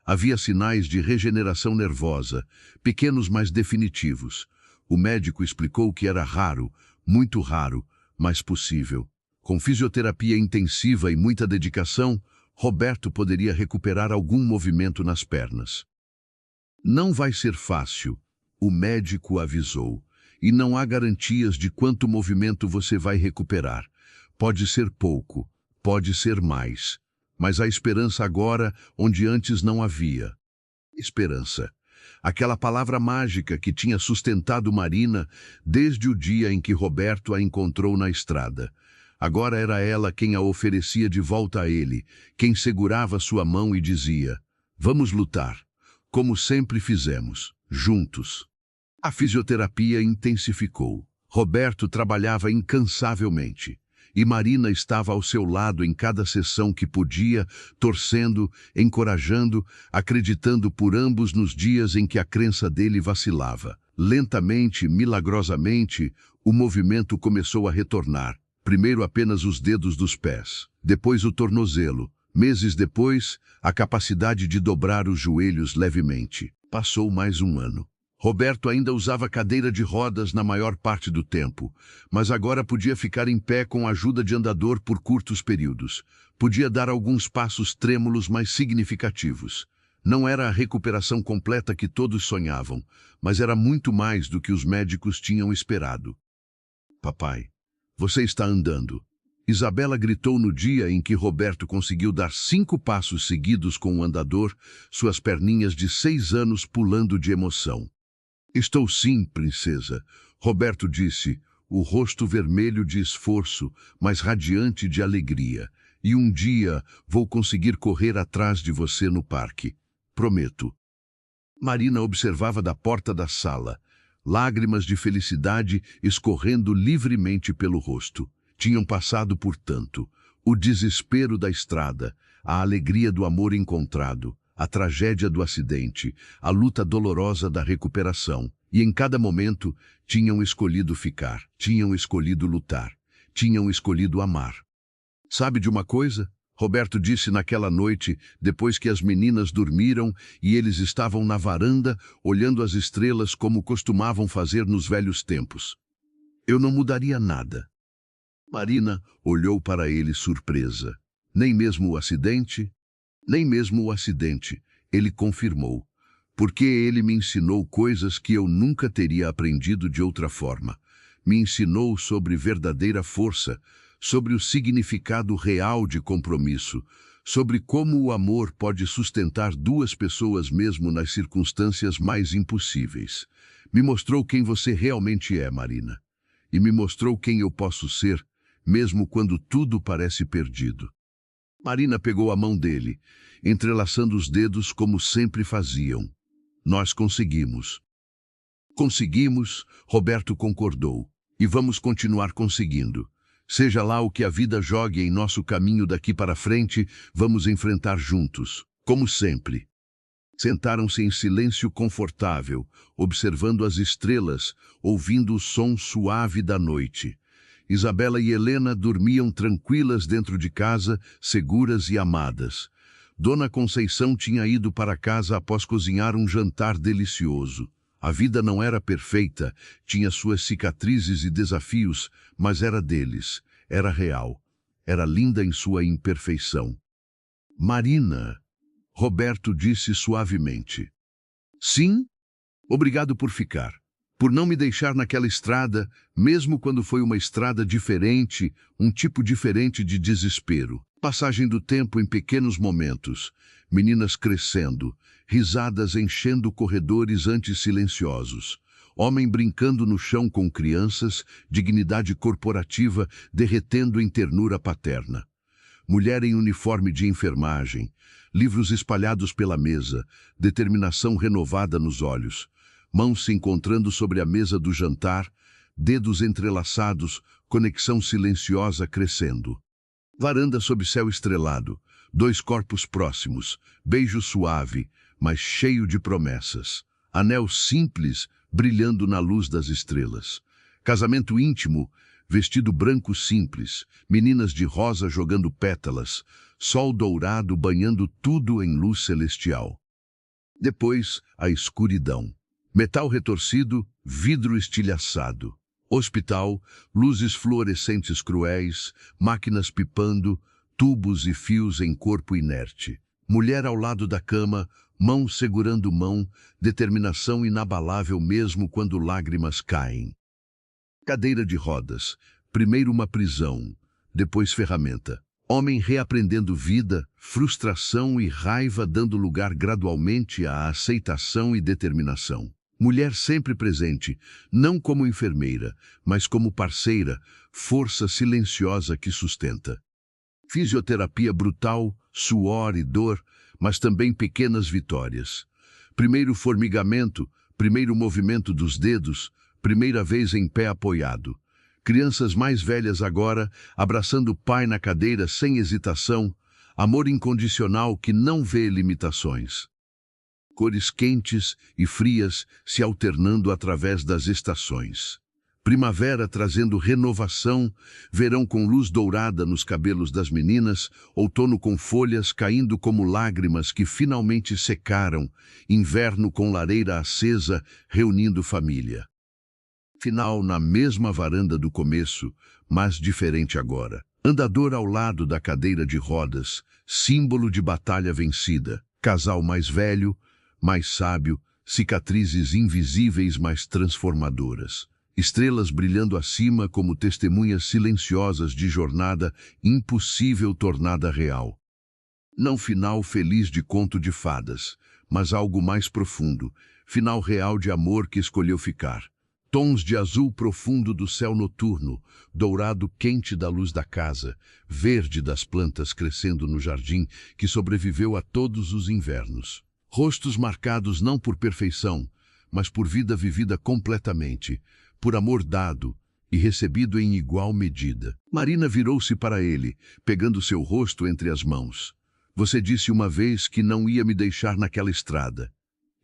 Havia sinais de regeneração nervosa, pequenos mas definitivos. O médico explicou que era raro, muito raro, mas possível. Com fisioterapia intensiva e muita dedicação, Roberto poderia recuperar algum movimento nas pernas. Não vai ser fácil, o médico avisou, e não há garantias de quanto movimento você vai recuperar. Pode ser pouco, pode ser mais, mas há esperança agora onde antes não havia. Esperança. Aquela palavra mágica que tinha sustentado Marina desde o dia em que Roberto a encontrou na estrada. Agora era ela quem a oferecia de volta a ele, quem segurava sua mão e dizia: "Vamos lutar, como sempre fizemos, juntos." A fisioterapia intensificou. Roberto trabalhava incansavelmente. E Marina estava ao seu lado em cada sessão que podia, torcendo, encorajando, acreditando por ambos nos dias em que a crença dele vacilava. Lentamente, milagrosamente, o movimento começou a retornar. Primeiro apenas os dedos dos pés, depois o tornozelo. Meses depois, a capacidade de dobrar os joelhos levemente. Passou mais um ano. Roberto ainda usava cadeira de rodas na maior parte do tempo, mas agora podia ficar em pé com a ajuda de andador por curtos períodos. Podia dar alguns passos trêmulos, mas significativos. Não era a recuperação completa que todos sonhavam, mas era muito mais do que os médicos tinham esperado. "Papai, você está andando." Isabela gritou no dia em que Roberto conseguiu dar 5 passos seguidos com o andador, suas perninhas de 6 anos pulando de emoção. "Estou sim, princesa," Roberto disse, o rosto vermelho de esforço, mas radiante de alegria. "E um dia vou conseguir correr atrás de você no parque. Prometo." Marina observava da porta da sala, lágrimas de felicidade escorrendo livremente pelo rosto. Tinham passado por tanto: o desespero da estrada, a alegria do amor encontrado, a tragédia do acidente, a luta dolorosa da recuperação. E em cada momento tinham escolhido ficar, tinham escolhido lutar, tinham escolhido amar. "Sabe de uma coisa?" Roberto disse naquela noite, depois que as meninas dormiram e eles estavam na varanda, olhando as estrelas como costumavam fazer nos velhos tempos. "Eu não mudaria nada." Marina olhou para ele surpresa. "Nem mesmo o acidente?" "Nem mesmo o acidente," ele confirmou, "porque ele me ensinou coisas que eu nunca teria aprendido de outra forma. Me ensinou sobre verdadeira força, sobre o significado real de compromisso, sobre como o amor pode sustentar 2 pessoas mesmo nas circunstâncias mais impossíveis. Me mostrou quem você realmente é, Marina, e me mostrou quem eu posso ser, mesmo quando tudo parece perdido." Marina pegou a mão dele, entrelaçando os dedos como sempre faziam. "Nós conseguimos." "Conseguimos," Roberto concordou, "e vamos continuar conseguindo. Seja lá o que a vida jogue em nosso caminho daqui para frente, vamos enfrentar juntos, como sempre." Sentaram-se em silêncio confortável, observando as estrelas, ouvindo o som suave da noite. Isabela e Helena dormiam tranquilas dentro de casa, seguras e amadas. Dona Conceição tinha ido para casa após cozinhar um jantar delicioso. A vida não era perfeita, tinha suas cicatrizes e desafios, mas era deles, era real, era linda em sua imperfeição. "Marina," Roberto disse suavemente. "Sim? Obrigado por ficar. Por não me deixar naquela estrada, mesmo quando foi uma estrada diferente, um tipo diferente de desespero. Passagem do tempo em pequenos momentos, meninas crescendo, risadas enchendo corredores antes silenciosos, homem brincando no chão com crianças, dignidade corporativa derretendo em ternura paterna. Mulher em uniforme de enfermagem, livros espalhados pela mesa, determinação renovada nos olhos. Mãos se encontrando sobre a mesa do jantar, dedos entrelaçados, conexão silenciosa crescendo. Varanda sob céu estrelado, 2 corpos próximos, beijo suave, mas cheio de promessas. Anel simples, brilhando na luz das estrelas. Casamento íntimo, vestido branco simples, meninas de rosa jogando pétalas, sol dourado banhando tudo em luz celestial. Depois, a escuridão. Metal retorcido, vidro estilhaçado. Hospital, luzes fluorescentes cruéis, máquinas pipando, tubos e fios em corpo inerte. Mulher ao lado da cama, mão segurando mão, determinação inabalável mesmo quando lágrimas caem. Cadeira de rodas, primeiro uma prisão, depois ferramenta. Homem reaprendendo vida, frustração e raiva dando lugar gradualmente à aceitação e determinação. Mulher sempre presente, não como enfermeira, mas como parceira, força silenciosa que sustenta. Fisioterapia brutal, suor e dor, mas também pequenas vitórias. Primeiro formigamento, primeiro movimento dos dedos, primeira vez em pé apoiado. Crianças mais velhas agora, abraçando o pai na cadeira sem hesitação, amor incondicional que não vê limitações. Cores quentes e frias se alternando através das estações. Primavera trazendo renovação, verão com luz dourada nos cabelos das meninas, outono com folhas caindo como lágrimas que finalmente secaram, inverno com lareira acesa, reunindo família. Final na mesma varanda do começo, mas diferente agora. Andador ao lado da cadeira de rodas, símbolo de batalha vencida. Casal mais velho, mais sábio, cicatrizes invisíveis mas transformadoras. Estrelas brilhando acima como testemunhas silenciosas de jornada impossível tornada real. Não final feliz de conto de fadas, mas algo mais profundo, final real de amor que escolheu ficar. Tons de azul profundo do céu noturno, dourado quente da luz da casa, verde das plantas crescendo no jardim que sobreviveu a todos os invernos. Rostos marcados não por perfeição, mas por vida vivida completamente, por amor dado e recebido em igual medida. Marina virou-se para ele, pegando seu rosto entre as mãos. Você disse uma vez que não ia me deixar naquela estrada.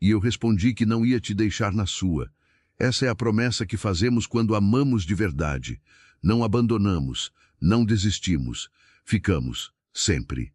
E eu respondi que não ia te deixar na sua. Essa é a promessa que fazemos quando amamos de verdade. Não abandonamos, não desistimos, ficamos, sempre.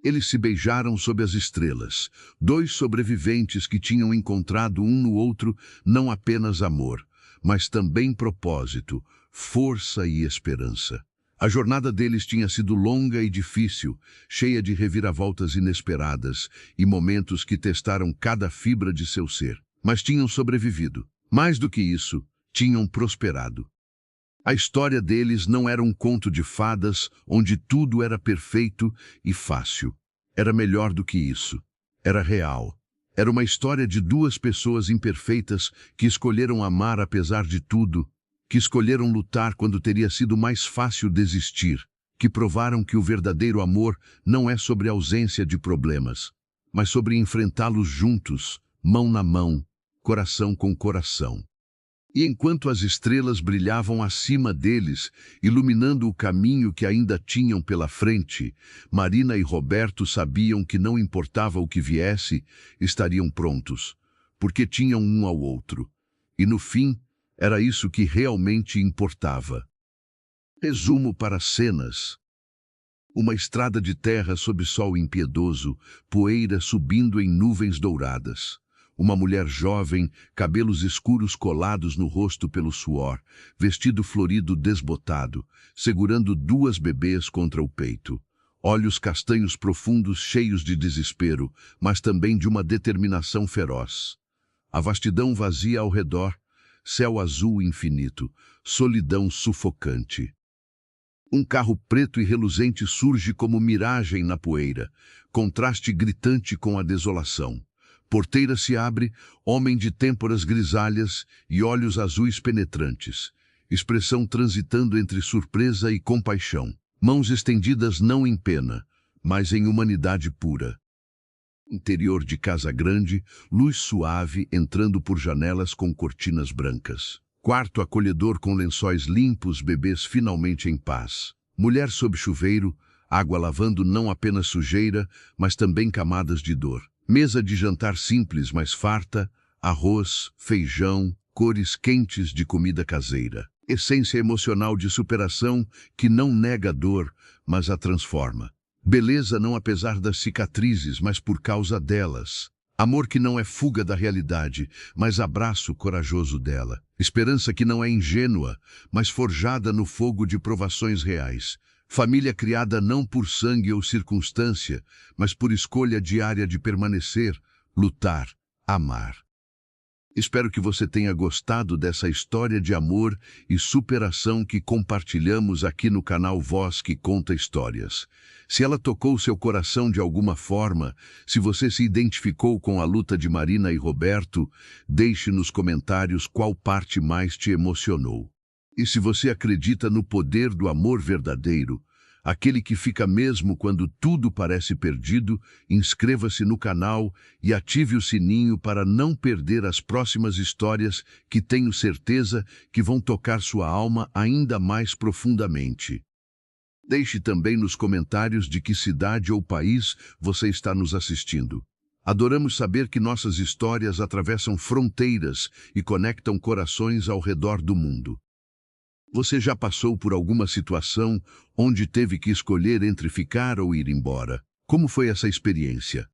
Eles se beijaram sob as estrelas, dois sobreviventes que tinham encontrado um no outro não apenas amor, mas também propósito, força e esperança. A jornada deles tinha sido longa e difícil, cheia de reviravoltas inesperadas e momentos que testaram cada fibra de seu ser. Mas tinham sobrevivido. Mais do que isso, tinham prosperado. A história deles não era um conto de fadas onde tudo era perfeito e fácil. Era melhor do que isso. Era real. Era uma história de duas pessoas imperfeitas que escolheram amar apesar de tudo, que escolheram lutar quando teria sido mais fácil desistir, que provaram que o verdadeiro amor não é sobre ausência de problemas, mas sobre enfrentá-los juntos, mão na mão, coração com coração. E enquanto as estrelas brilhavam acima deles, iluminando o caminho que ainda tinham pela frente, Marina e Roberto sabiam que não importava o que viesse, estariam prontos, porque tinham um ao outro. E no fim, era isso que realmente importava. Resumo para cenas. Uma estrada de terra sob sol impiedoso, poeira subindo em nuvens douradas. Uma mulher jovem, cabelos escuros colados no rosto pelo suor, vestido florido desbotado, segurando duas bebês contra o peito. Olhos castanhos profundos cheios de desespero, mas também de uma determinação feroz. A vastidão vazia ao redor, céu azul infinito, solidão sufocante. Um carro preto e reluzente surge como miragem na poeira, contraste gritante com a desolação. Porteira se abre, homem de têmporas grisalhas e olhos azuis penetrantes. Expressão transitando entre surpresa e compaixão. Mãos estendidas não em pena, mas em humanidade pura. Interior de casa grande, luz suave entrando por janelas com cortinas brancas. Quarto acolhedor com lençóis limpos, bebês finalmente em paz. Mulher sob chuveiro, água lavando não apenas sujeira, mas também camadas de dor. Mesa de jantar simples, mas farta, arroz, feijão, cores quentes de comida caseira. Essência emocional de superação que não nega a dor, mas a transforma. Beleza não apesar das cicatrizes, mas por causa delas. Amor que não é fuga da realidade, mas abraço corajoso dela. Esperança que não é ingênua, mas forjada no fogo de provações reais. Família criada não por sangue ou circunstância, mas por escolha diária de permanecer, lutar, amar. Espero que você tenha gostado dessa história de amor e superação que compartilhamos aqui no canal Voz que Conta Histórias. Se ela tocou seu coração de alguma forma, se você se identificou com a luta de Marina e Roberto, deixe nos comentários qual parte mais te emocionou. E se você acredita no poder do amor verdadeiro, aquele que fica mesmo quando tudo parece perdido, inscreva-se no canal e ative o sininho para não perder as próximas histórias que tenho certeza que vão tocar sua alma ainda mais profundamente. Deixe também nos comentários de que cidade ou país você está nos assistindo. Adoramos saber que nossas histórias atravessam fronteiras e conectam corações ao redor do mundo. Você já passou por alguma situação onde teve que escolher entre ficar ou ir embora? Como foi essa experiência?